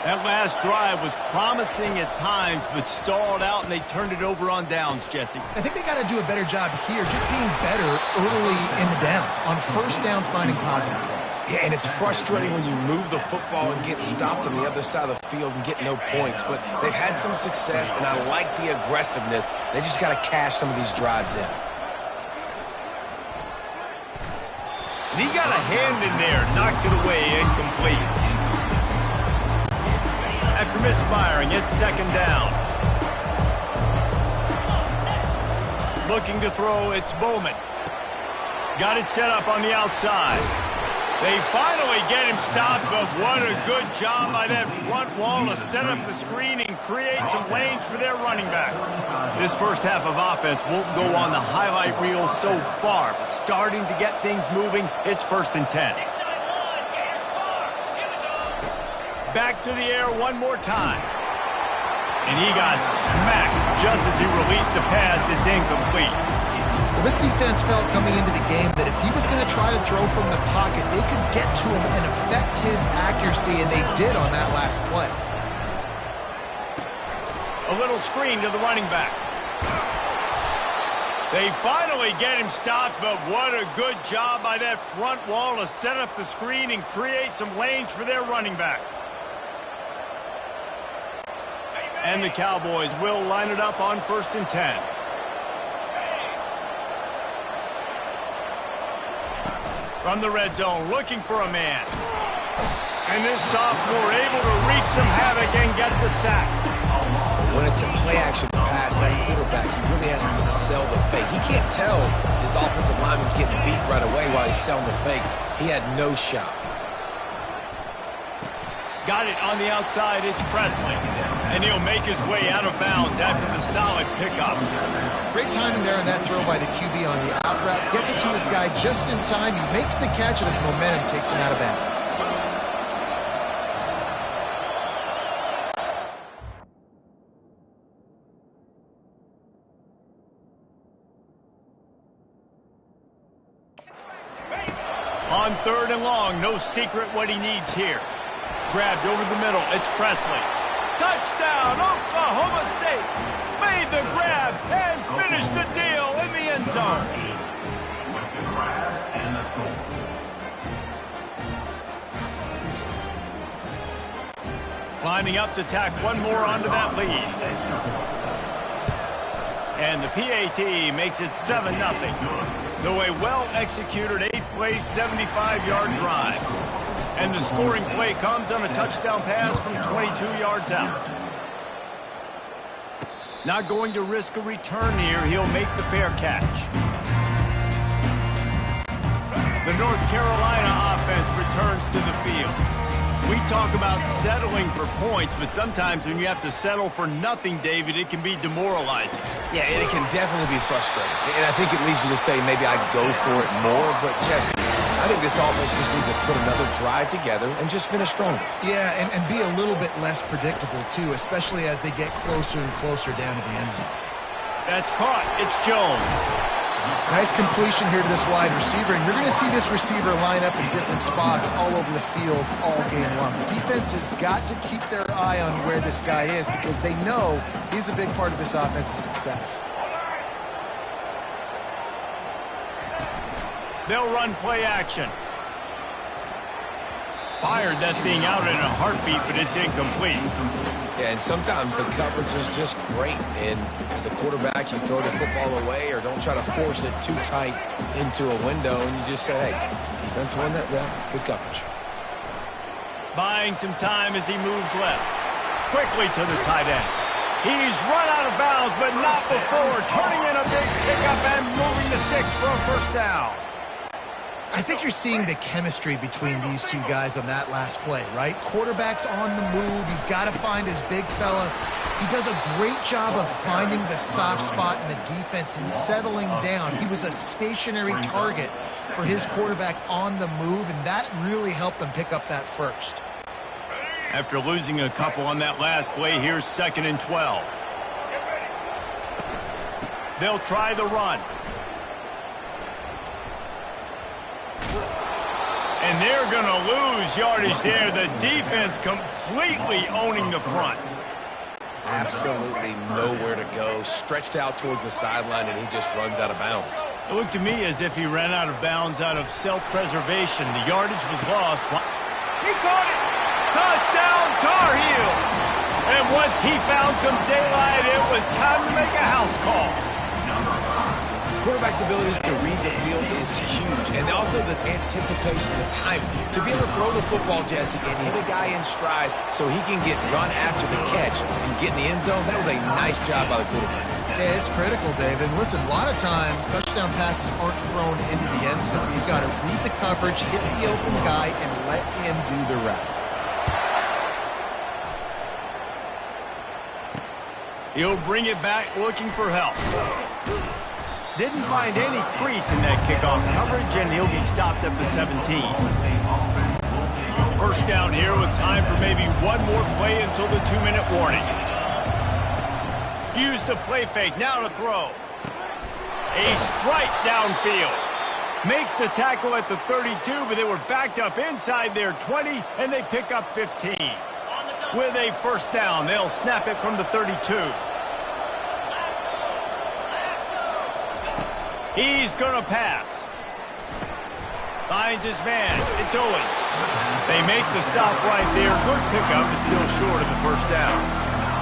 That last drive was promising at times, but stalled out, and they turned it over on downs, Jesse. I think they got to do a better job here, just being better early in the downs, on first down finding positive plays. Yeah, and it's frustrating when you move the football and get stopped on the other side of the field and get no points, but they've had some success, and I like the aggressiveness. They just got to cash some of these drives in. And he got a hand in there, knocks it away, incomplete. After misfiring, it's second down. Looking to throw, it's Bowman. Got it set up on the outside. They finally get him stopped, but what a good job by that front wall to set up the screen and create some lanes for their running back. This first half of offense won't go on the highlight reel so far, but starting to get things moving, it's 1st and 10. Back to the air one more time. And he got smacked just as he released the pass. It's incomplete. Well, this defense felt coming into the game that if he was going to try to throw from the pocket, they could get to him and affect his accuracy, and they did on that last play. A little screen to the running back. They finally get him stopped, but what a good job by that front wall to set up the screen and create some lanes for their running back. And the Cowboys will line it up on 1st and 10. From the red zone, looking for a man. And this sophomore able to wreak some havoc and get the sack. When it's a play-action pass, pass, that quarterback, he really has to sell the fake. He can't tell his offensive lineman's getting beat right away while he's selling the fake. He had no shot. Got it on the outside, it's Presley. And he'll make his way out of bounds after the solid pickup. Great timing there on that throw by the QB on the out route. Gets it to his guy just in time. He makes the catch and his momentum takes him out of bounds. On 3rd and long, no secret what he needs here. Grabbed over the middle, it's Presley. Touchdown, Oklahoma State! Made the grab and finished the deal in the end zone. With the grab and the score. Lining up to tack one more onto that lead. And the PAT makes it 7-0. So a well-executed 8-play, 75-yard drive. And the scoring play comes on a touchdown pass from 22 yards out. Not going to risk a return here. He'll make the fair catch. The North Carolina offense returns to the field. We talk about settling for points, but sometimes when you have to settle for nothing, David, it can be demoralizing. Yeah, and it can definitely be frustrating. And I think it leads you to say maybe I'd go for it more. But, Jesse, I think this offense just needs to put another drive together and just finish stronger. Yeah, and be a little bit less predictable, too, especially as they get closer and closer down to the end zone. That's caught. It's Jones. Nice completion here to this wide receiver, and you're going to see this receiver line up in different spots all over the field all game long. The defense has got to keep their eye on where this guy is because they know he's a big part of this offense's success. They'll run play action. Fired that thing out in a heartbeat, but it's incomplete. Yeah, and sometimes the coverage is just great. And as a quarterback, you throw the football away or don't try to force it too tight into a window, and you just say, hey, defense won that, well, good coverage. Buying some time as he moves left. Quickly to the tight end. He's run out of bounds, but not before turning in a big pickup and moving the sticks for a first down. I think you're seeing the chemistry between these two guys on that last play, right? Quarterback's on the move. He's got to find his big fella. He does a great job of finding the soft spot in the defense and settling down. He was a stationary target for his quarterback on the move, and that really helped them pick up that first. After losing a couple on that last play, here's 2nd and 12. They'll try the run. And they're going to lose yardage there. The defense completely owning the front. Absolutely nowhere to go. Stretched out towards the sideline, and he just runs out of bounds. It looked to me as if he ran out of bounds out of self-preservation. The yardage was lost. He caught it! Touchdown, Tar Heel! And once he found some daylight, it was time to make a house call. Quarterback's ability to read the field is huge, and also the anticipation, the time. To be able to throw the football, Jesse, and hit a guy in stride so he can get run after the catch and get in the end zone, that was a nice job by the quarterback. Yeah, it's critical, David. Listen, a lot of times touchdown passes aren't thrown into the end zone. You've got to read the coverage, hit the open guy, and let him do the rest. He'll bring it back looking for help. Didn't find any crease in that kickoff coverage, and he'll be stopped at the 17. First down here with time for maybe one more play until the 2-minute warning. Use the play fake, now to throw. A strike downfield. Makes the tackle at the 32, but they were backed up inside their 20, and they pick up 15. With a first down, they'll snap it from the 32. He's going to pass. Finds his man. It's Owens. They make the stop right there. Good pickup, but still short of the first down.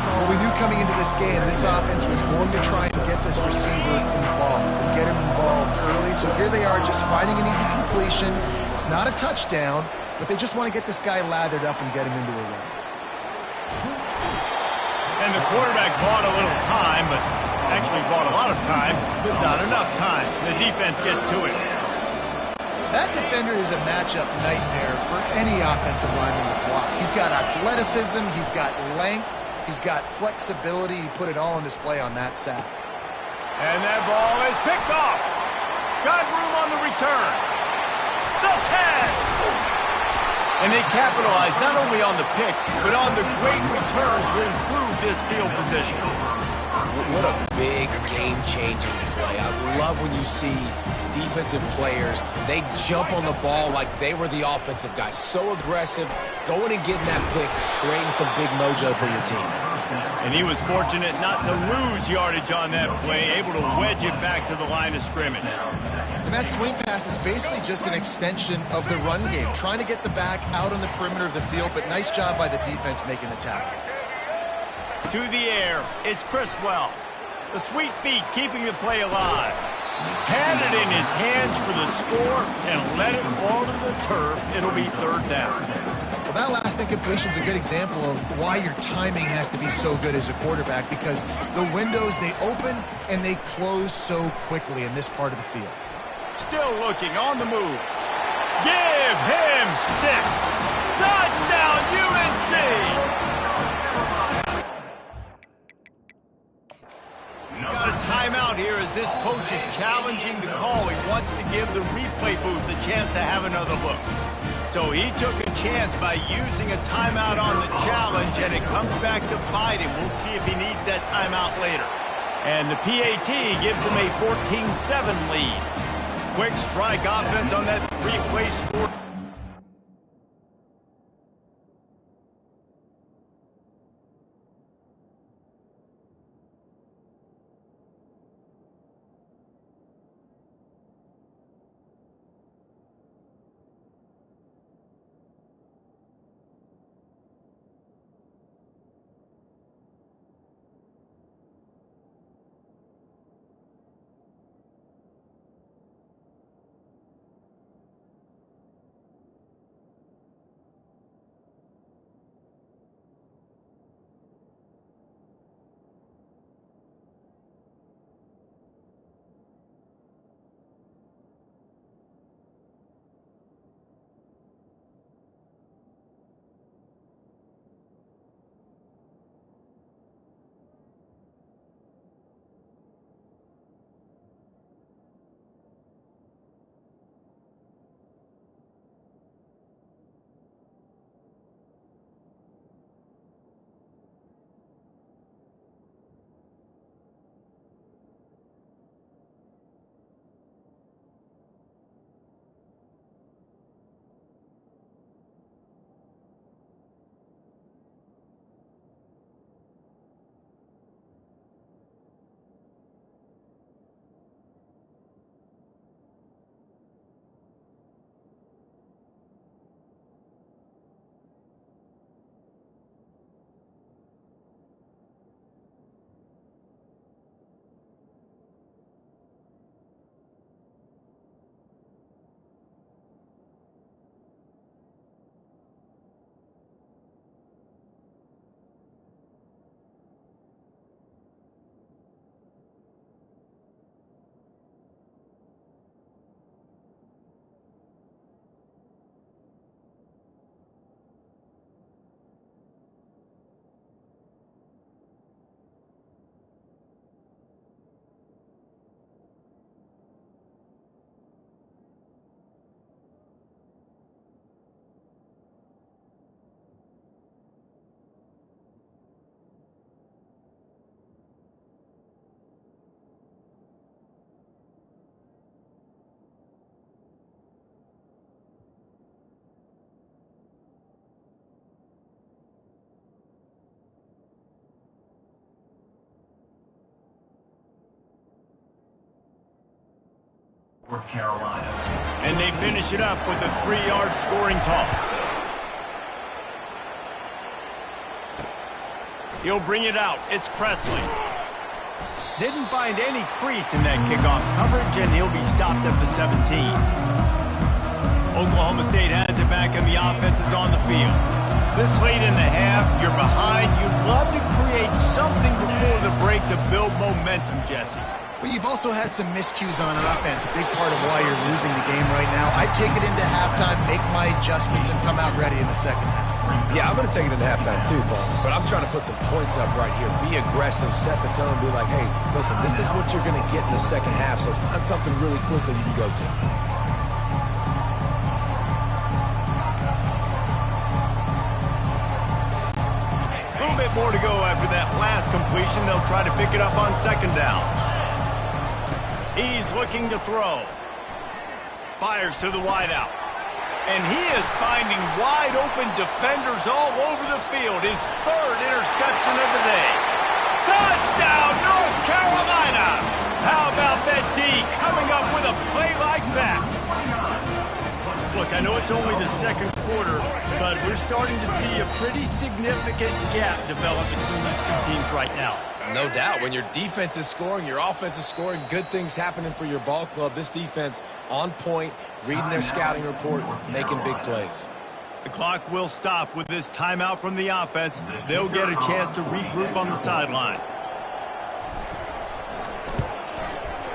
Well, we knew coming into this game, this offense was going to try and get this receiver involved and get him involved early. So here they are just finding an easy completion. It's not a touchdown, but they just want to get this guy lathered up and get him into a run. And the quarterback bought a little time, but bought a lot of time, but not enough time. The defense gets to it. That defender is a matchup nightmare for any offensive lineman to block. He's got athleticism, he's got length, he's got flexibility. He put it all on display on that sack. And that ball is picked off. Got room on the return. The tag! And they capitalize not only on the pick, but on the great return to improve this field position. What a big game-changing play. I love when you see defensive players, they jump on the ball like they were the offensive guys. So aggressive, going and getting that pick, creating some big mojo for your team. And he was fortunate not to lose yardage on that play, able to wedge it back to the line of scrimmage. And that swing pass is basically just an extension of the run game, trying to get the back out on the perimeter of the field, but nice job by the defense making the tackle. To the air, it's Criswell. The sweet feet keeping the play alive. Had it in his hands for the score and let it fall to the turf. It'll be third down. Well, that last incompletion is a good example of why your timing has to be so good as a quarterback, because the windows, they open and they close so quickly in this part of the field. Still looking on the move. Give him 6. Touchdown, UNC! Got a timeout here as this coach is challenging the call. He wants to give the replay booth the chance to have another look. So he took a chance by using a timeout on the challenge, and it comes back to bite him. We'll see if he needs that timeout later. And the PAT gives him a 14-7 lead. Quick strike offense on that three-play score. North Carolina. And they finish it up with a 3-yard scoring toss. He'll bring it out. It's Presley. Didn't find any crease in that kickoff coverage, and he'll be stopped at the 17. Oklahoma State has it back, and the offense is on the field. This late in the half, you're behind. You'd love to create something before the break to build momentum, Jesse. But you've also had some miscues on offense, a big part of why you're losing the game right now. I'd take it into halftime, make my adjustments, and come out ready in the second half. Yeah, I'm going to take it into halftime too, Paul. But I'm trying to put some points up right here. Be aggressive, set the tone, be like, hey, listen, this is what you're going to get in the second half, so find something really quickly you can go to. More to go after that last completion. They'll try to pick it up on second down. He's looking to throw. Fires to the wideout. And he is finding wide open defenders all over the field. His third interception of the day. Touchdown, North Carolina! How about that D coming up with a play like that? Look, I know it's only the second quarter, but we're starting to see a pretty significant gap develop between these two teams right now. No doubt. When your defense is scoring, your offense is scoring, good things happening for your ball club. This defense on point, reading their scouting report, making big plays. The clock will stop with this timeout from the offense. They'll get a chance to regroup on the sideline.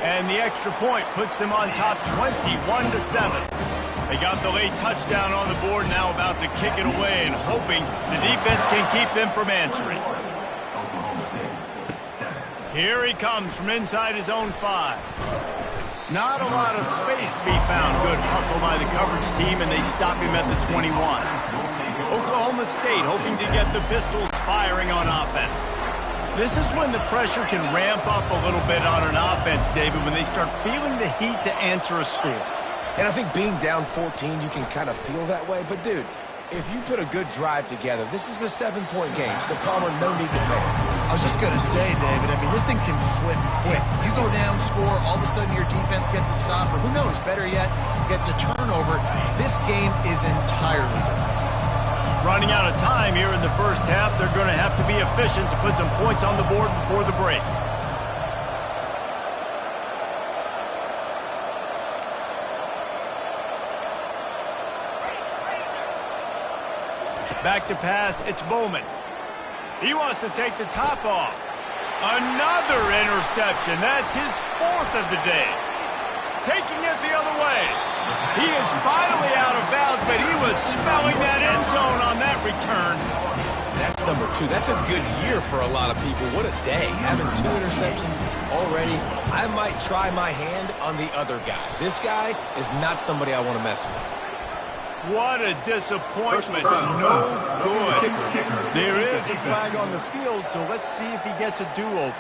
And the extra point puts them on top 21-7. They got the late touchdown on the board, now about to kick it away and hoping the defense can keep them from answering. Here he comes from inside his own 5. Not a lot of space to be found. Good hustle by the coverage team, and they stop him at the 21. Oklahoma State hoping to get the pistols firing on offense. This is when the pressure can ramp up a little bit on an offense, David, when they start feeling the heat to answer a score. And I think being down 14, you can kind of feel that way. But, dude, if you put a good drive together, this is a 7-point game. So, Palmer, no need to panic. I was just going to say, David, I mean, this thing can flip quick. You go down, score, all of a sudden your defense gets a stop, or who knows, better yet, gets a turnover. This game is entirely different. Running out of time here in the first half, they're going to have to be efficient to put some points on the board before the break. Back to pass, it's Bowman. He wants to take the top off. Another interception. That's his 4th of the day. Taking it the other way. He is finally out of bounds, but he was smelling that end zone on that return. That's number 2. That's a good year for a lot of people. What a day. Having 2 interceptions already. I might try my hand on the other guy. This guy is not somebody I want to mess with. What a disappointment. No good. There is a flag on the field, so let's see if he gets a do-over.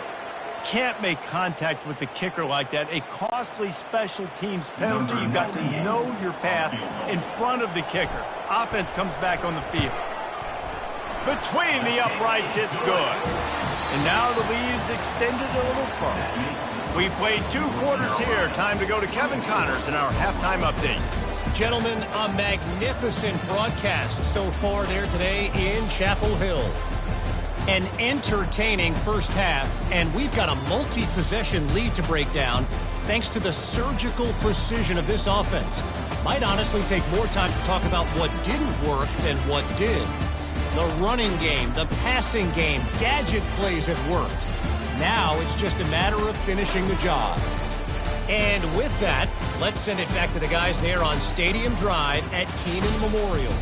Can't make contact with the kicker like that. A costly special teams penalty. You've got to know your path in front of the kicker. Offense comes back on the field. Between the uprights, it's good. And now the lead is extended a little further. We played 2 quarters here. Time to go to Kevin Connors in our halftime update. Gentlemen, a magnificent broadcast so far there today in Chapel Hill. An entertaining first half, and we've got a multi-possession lead to break down thanks to the surgical precision of this offense. Might honestly take more time to talk about what didn't work than what did. The running game, the passing game, gadget plays have worked. Now it's just a matter of finishing the job. And with that, let's send it back to the guys there on Stadium Drive at Keenan Memorial.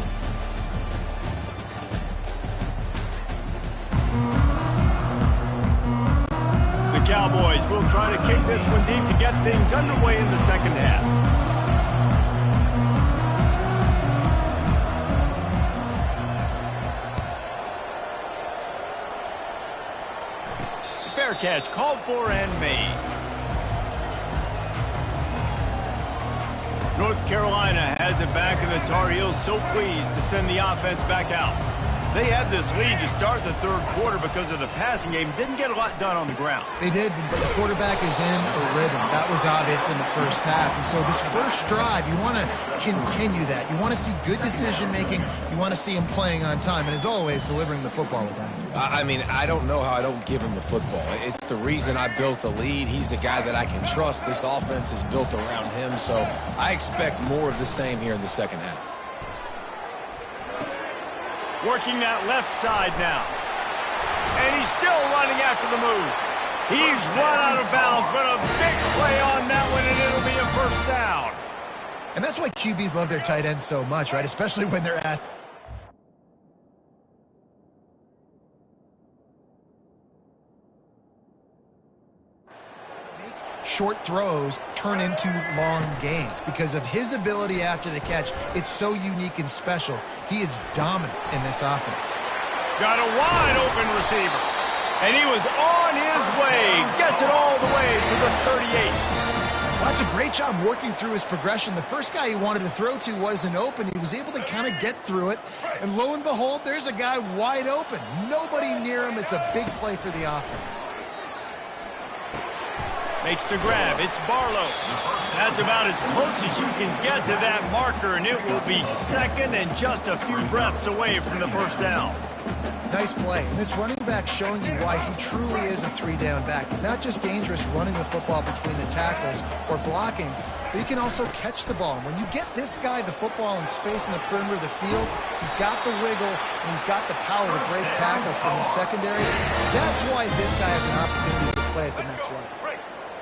The Cowboys will try to kick this one deep to get things underway in the second half. Fair catch called for and made. North Carolina has it back, and the Tar Heels so pleased to send the offense back out. They had this lead to start the third quarter because of the passing game. Didn't get a lot done on the ground. They did, but the quarterback is in a rhythm. That was obvious in the first half. And so this first drive, you want to continue that. You want to see good decision-making. You want to see him playing on time. And as always, delivering the football with that. I mean, I don't know how I don't give him the football. It's the reason I built the lead. He's the guy that I can trust. This offense is built around him. So I expect more of the same here in the second half. Working that left side now. And he's still running after the move. He's run out of bounds, but a big play on that one, and it'll be a first down. And that's why QBs love their tight ends so much, right? Especially when they're at short throws turn into long gains because of his ability after the catch. It's so unique and special. He is dominant in this offense. Got a wide open receiver. And he was on his way. Gets it all the way to the 38. Well, that's a great job working through his progression. The first guy he wanted to throw to wasn't open. He was able to kind of get through it. And lo and behold, there's a guy wide open. Nobody near him. It's a big play for the offense. Makes the grab. It's Barlow. That's about as close as you can get to that marker, and it will be second and just a few breaths away from the first down. Nice play. And this running back showing you why he truly is a three-down back. He's not just dangerous running the football between the tackles or blocking, but he can also catch the ball. And when you get this guy the football in space in the perimeter of the field, he's got the wiggle and he's got the power to break tackles from the secondary. That's why this guy has an opportunity to play at the next level.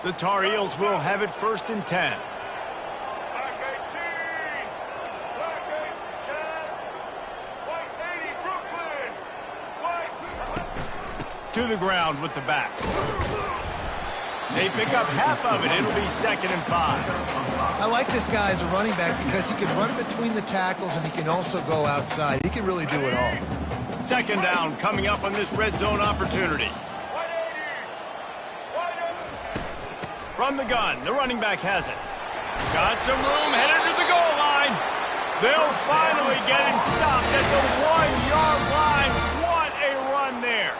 The Tar Heels will have it 1st and 10. To the ground with the back. They pick up half of it. It'll be 2nd and 5. I like this guy as a running back because he can run between the tackles and he can also go outside. He can really do it all. 2nd down coming up on this red zone opportunity. From the gun, the running back has it. Got some room, headed to the goal line. They'll finally get him stopped at the 1-yard line. What a run there.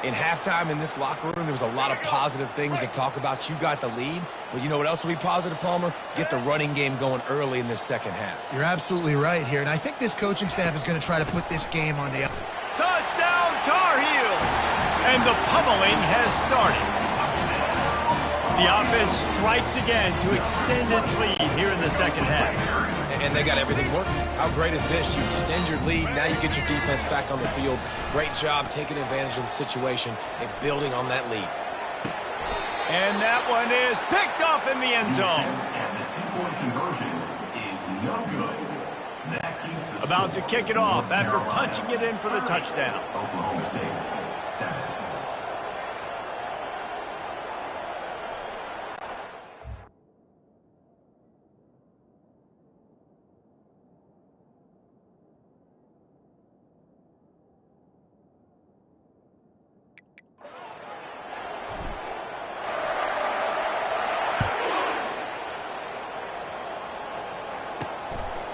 In halftime in this locker room, there was a lot of positive things to talk about. You got the lead, but you know what else will be positive, Palmer? Get the running game going early in this second half. You're absolutely right here, and I think this coaching staff is going to try to put this game on the... Touchdown, Tar Heels! And the pummeling has started. The offense strikes again to extend its lead here in the second half. And they got everything working. How great is this? You extend your lead, now you get your defense back on the field. Great job taking advantage of the situation and building on that lead. And that one is picked off in the end zone. And the two-point conversion is no good. That keeps the About to kick it off after punching it in for the touchdown. Oklahoma State 7.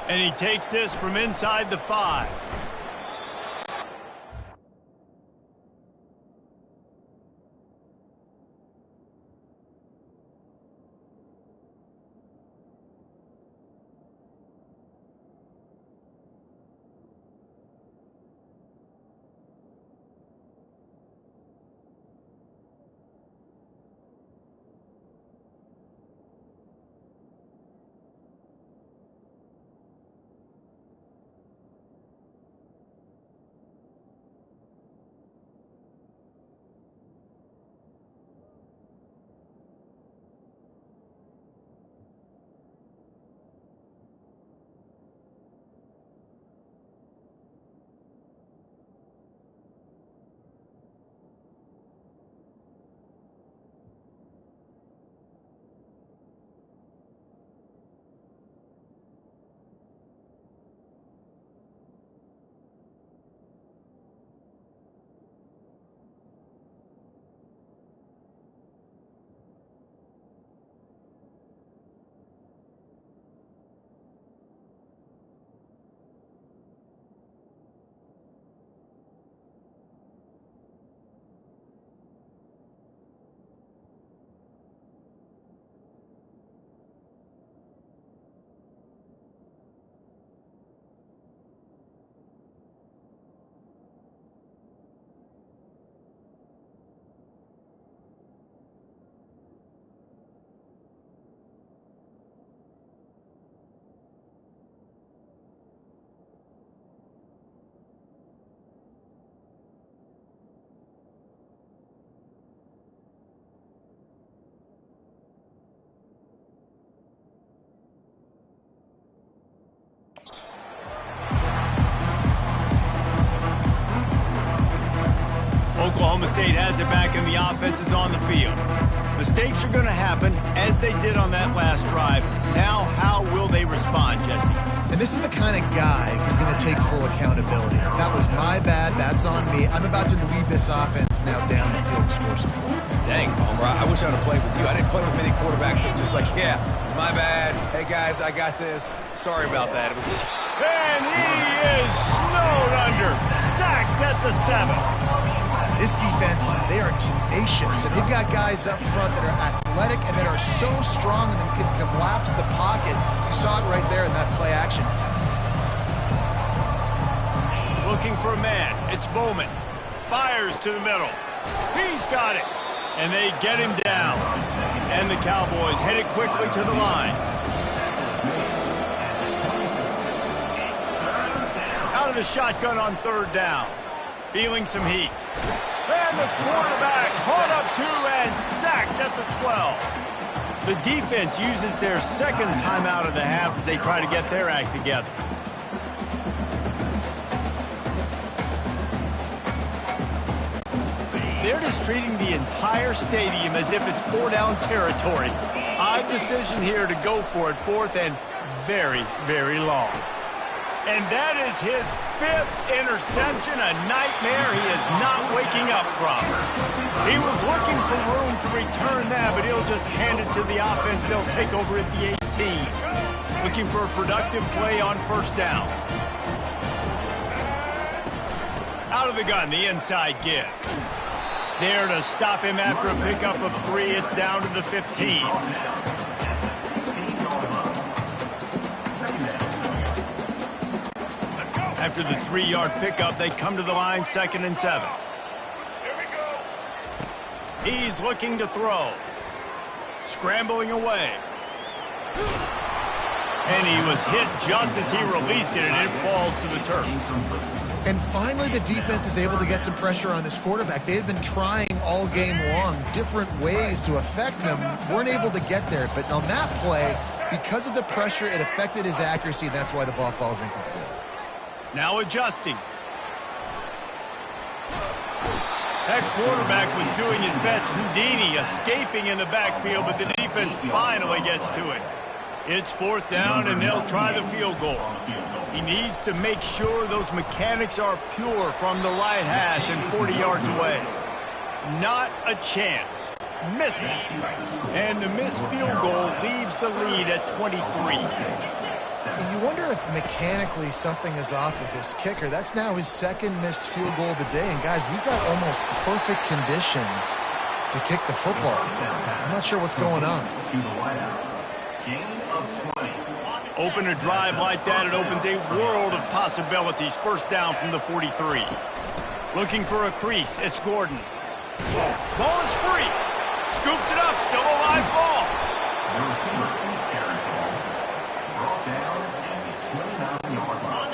And he takes this from inside the 5. Oklahoma State has it back and the offense is on the field. Mistakes are going to happen, as they did on that last drive. Now, how will they respond, Jesse? And this is the kind of guy who's going to take full accountability. That was my bad. That's on me. I'm about to lead this offense now down the field and score some points. Dang, Palmer, I wish I would have played with you. I didn't play with many quarterbacks that were just like, yeah, my bad. Hey, guys, I got this. Sorry about that. And he is snowed under. Sacked at the 7. This defense, they are tenacious, and they've got guys up front that are athletic and that are so strong and can collapse the pocket. You saw it right there in that play action. Looking for a man. It's Bowman. Fires to the middle. He's got it. And they get him down. And the Cowboys headed quickly to the line. Out of the shotgun on 3rd down. Feeling some heat. And the quarterback caught up to and sacked at the 12. The defense uses their second timeout of the half as they try to get their act together. They're just treating the entire stadium as if it's 4-down territory. Odd decision here to go for it, 4th and very, very long. And that is his 5th interception, a nightmare he is not waking up from. He was looking for room to return that, but he'll just hand it to the offense. They'll take over at the 18. Looking for a productive play on 1st down. Out of the gun, the inside give. There to stop him after a pickup of 3. It's down to the 15. After the 3-yard pickup, they come to the line, 2nd and 7. He's looking to throw. Scrambling away. And he was hit just as he released it, and it falls to the turf. And finally, the defense is able to get some pressure on this quarterback. They had been trying all game long different ways to affect him. Weren't able to get there. But on that play, because of the pressure, it affected his accuracy, and that's why the ball falls incomplete. Now adjusting. That quarterback was doing his best Houdini, escaping in the backfield, but the defense finally gets to it. It's 4th down, and they'll try the field goal. He needs to make sure those mechanics are pure from the right hash and 40 yards away. Not a chance. Missed it. And the missed field goal leaves the lead at 23. And you wonder if mechanically something is off with this kicker. That's now his 2nd missed field goal of the day. And guys, we've got almost perfect conditions to kick the football. I'm not sure what's going on. Open a drive like that, it opens a world of possibilities. 1st down from the 43. Looking for a crease, it's Gordon. Ball is free. Scoops it up, still a live ball.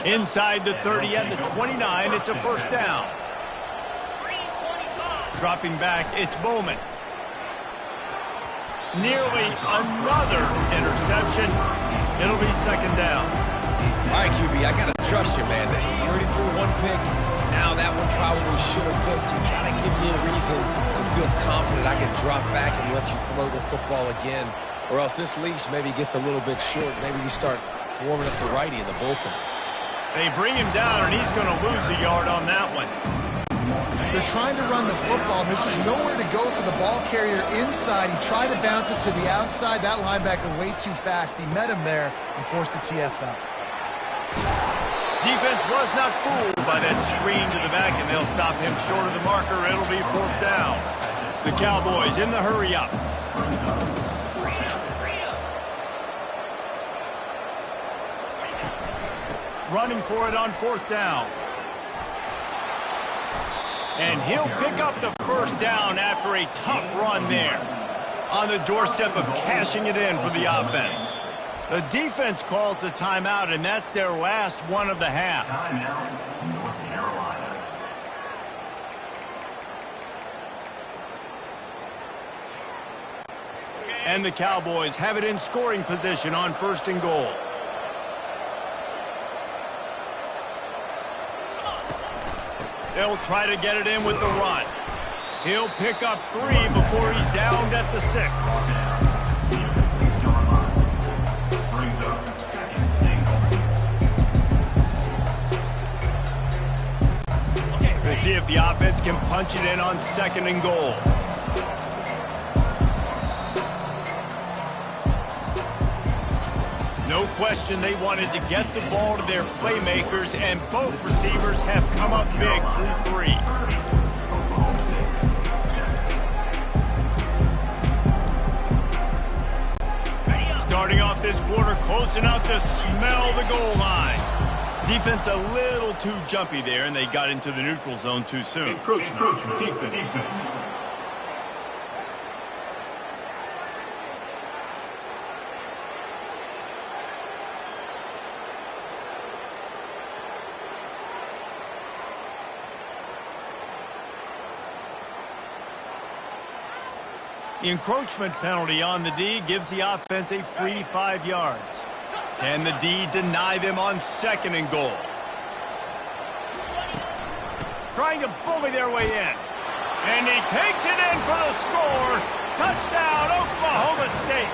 Inside the 30 at the 29, it's a 1st down. Dropping back, it's Bowman. Nearly another interception. It'll be 2nd down. All right, QB, I got to trust you, man. You already threw 1 pick. Now that one probably should have picked. You got to give me a reason to feel confident I can drop back and let you throw the football again. Or else this leash maybe gets a little bit short. Maybe we start warming up the righty in the bullpen. They bring him down, and he's going to lose a yard on that one. They're trying to run the football, and there's just nowhere to go for the ball carrier inside. He tried to bounce it to the outside. That linebacker way too fast. He met him there and forced the TFL. Defense was not fooled by that screen to the back, and they'll stop him short of the marker. It'll be 4th down. The Cowboys in the hurry-up. Running for it on 4th down. And he'll pick up the 1st down after a tough run there. On the doorstep of cashing it in for the offense. The defense calls the timeout, and that's their last one of the half. Timeout, North Carolina. And the Cowboys have it in scoring position on 1st and goal. They'll try to get it in with the run. He'll pick up 3 before he's downed at the 6. Brings up second and goal. We'll see if the offense can punch it in on 2nd and goal. No question they wanted to get the ball to their playmakers, and both receivers have come up big through 3. Starting off this quarter close enough to smell the goal line. Defense a little too jumpy there, and they got into the neutral zone too soon. Encroachment. Defense. The encroachment penalty on the D gives the offense a free 5 yards. Can the D deny them on 2nd and goal? Trying to bully their way in. And he takes it in for the score. Touchdown, Oklahoma State.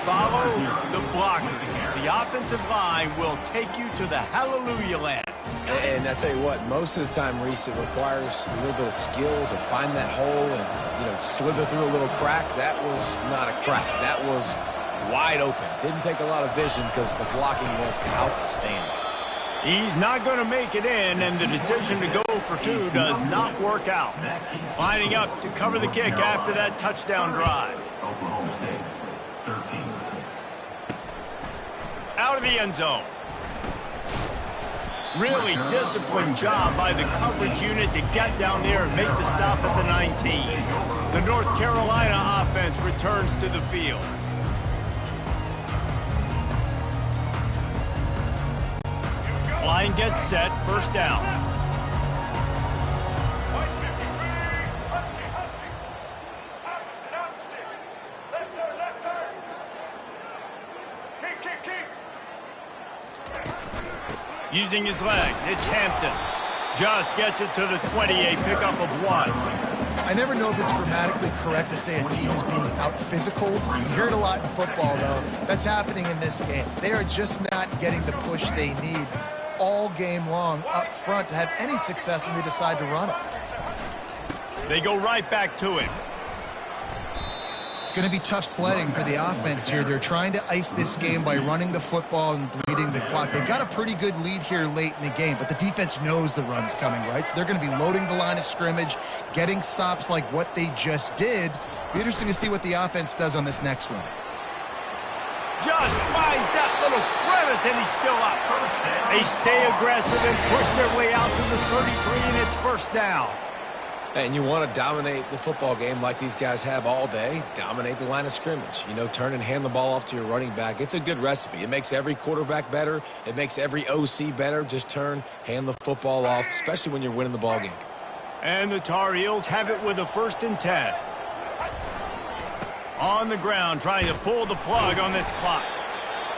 Follow the blockers. The offensive line will take you to the hallelujah land. And I tell you what, most of the time, Reese, it requires a little bit of skill to find that hole and, slither through a little crack. That was not a crack. That was wide open. Didn't take a lot of vision because the blocking was outstanding. He's not going to make it in, and the decision to go for 2 does not work out. Lining up to cover the kick after that touchdown drive. Oklahoma State, 13. Out of the end zone. Really disciplined job by the coverage unit to get down there and make the stop at the 19. The North Carolina offense returns to the field. Line gets set, 1st down. Using his legs, it's Hampton. Just gets it to the 28, pickup of 1. I never know if it's grammatically correct to say a team is being out-physicaled. You hear it a lot in football, though. That's happening in this game. They are just not getting the push they need all game long up front to have any success when they decide to run it. They go right back to it. It's going to be tough sledding for the offense here. They're trying to ice this game by running the football and bleeding the clock. They've got a pretty good lead here late in the game, but the defense knows the run's coming, right? So they're going to be loading the line of scrimmage, getting stops like what they just did. Be interesting to see what the offense does on this next one. Just finds that little crevice, and he's still up. They stay aggressive and push their way out to the 33, and it's 1st down. And you want to dominate the football game like these guys have all day. Dominate the line of scrimmage. Turn and hand the ball off to your running back. It's a good recipe. It makes every quarterback better. It makes every OC better. Just turn, hand the football off, especially when you're winning the ball game. And the Tar Heels have it with a 1st and 10. On the ground, trying to pull the plug on this clock.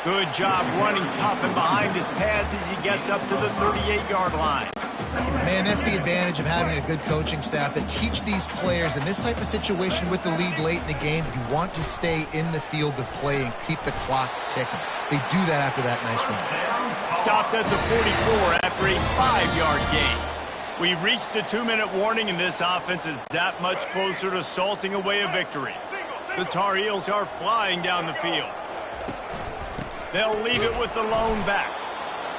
Good job running tough and behind his pads as he gets up to the 38-yard line. Man, that's the advantage of having a good coaching staff that teach these players in this type of situation with the lead late in the game. You want to stay in the field of play and keep the clock ticking. They do that after that nice run. Stopped at the 44 after a 5-yard gain. We've reached the 2-minute warning, and this offense is that much closer to salting away a victory. The Tar Heels are flying down the field. They'll leave it with the lone back.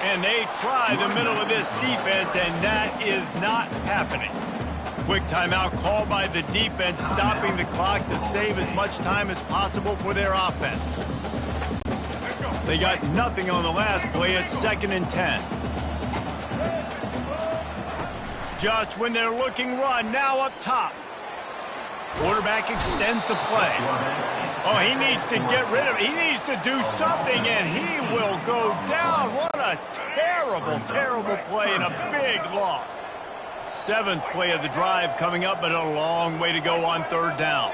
And they try the middle of this defense, and that is not happening. Quick timeout called by the defense, stopping the clock to save as much time as possible for their offense. They got nothing on the last play. It's 2nd and 10. Just when they're looking run, now up top. Quarterback extends the play. Oh, he needs to get rid of it. He needs to do something, and he will go down. What a terrible, terrible play and a big loss. 7th play of the drive coming up, but a long way to go on 3rd down.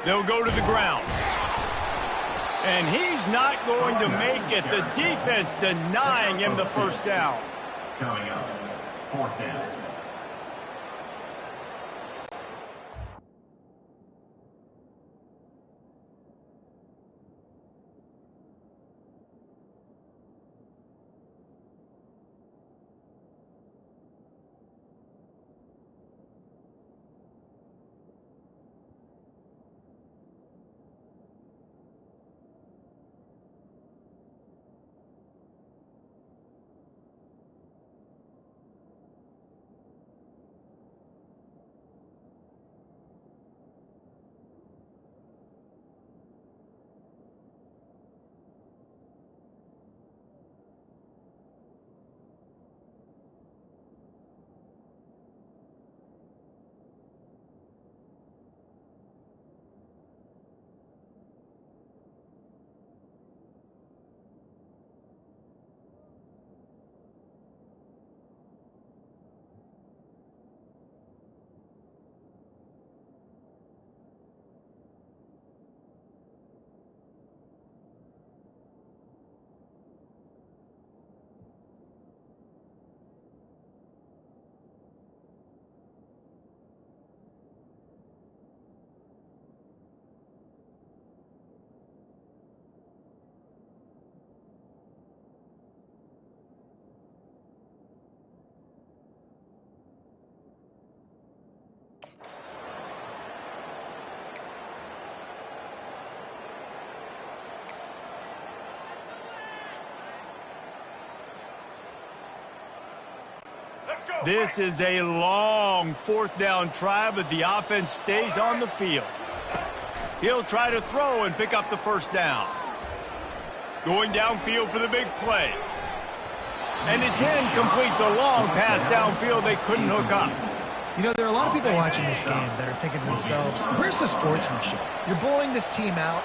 They'll go to the ground. And he's not going to make it. The defense denying him the 1st down. Coming up, 4th down. This is a long fourth down try, but the offense stays on the field. He'll try to throw and pick up the first down. Going downfield for the big play. And it's incomplete. The long pass downfield they couldn't hook up. You know, there are a lot of people watching this game that are thinking to themselves, where's the sportsmanship? You're blowing this team out.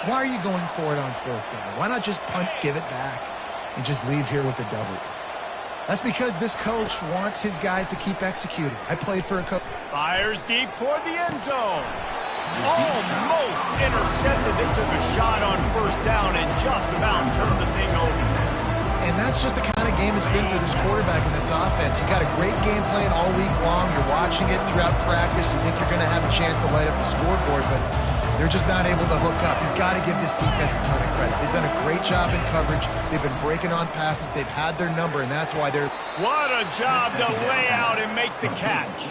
Why are you going for it on fourth down? Why not just punt, give it back, and just leave here with a W? That's because this coach wants his guys to keep executing. I played for a coach. Fires deep toward the end zone. Almost intercepted. They took a shot on first down and just about turned the thing over. And that's just the kind of game it's been for this quarterback in this offense. You got a great game plan all week long. You're watching it throughout practice. You think you're going to have a chance to light up the scoreboard, but they're just not able to hook up. You've got to give this defense a ton of credit. They've done a great job in coverage. They've been breaking on passes. They've had their number, and that's why they're... What a job to lay out and make the catch.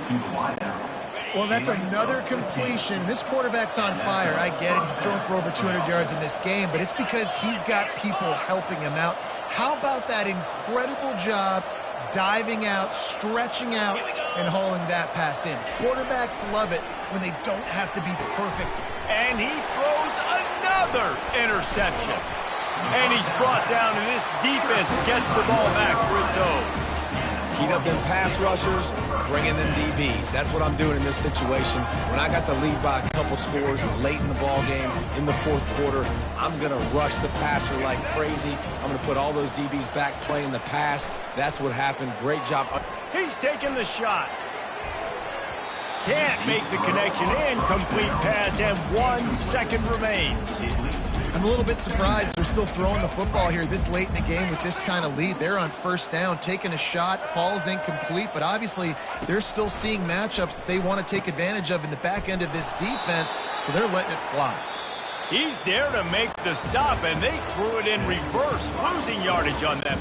Well, that's another completion. This quarterback's on fire. I get it. He's thrown for over 200 yards in this game, but it's because he's got people helping him out. How about that incredible job diving out, stretching out, and hauling that pass in? Quarterbacks love it when they don't have to be perfect. And he throws another interception. And he's brought down, and this defense gets the ball back for its own. Heat up them pass rushers, bring in them DBs. That's what I'm doing in this situation. When I got the lead by a couple scores late in the ball game, in the fourth quarter, I'm going to rush the passer like crazy. I'm going to put all those DBs back playing the pass. That's what happened. Great job. He's taking the shot. Can't make the connection. Incomplete pass, and 1 second remains. I'm a little bit surprised they're still throwing the football here this late in the game with this kind of lead. They're on first down, taking a shot, falls incomplete, but obviously they're still seeing matchups that they want to take advantage of in the back end of this defense, so they're letting it fly. He's there to make the stop, and they threw it in reverse, losing yardage on them.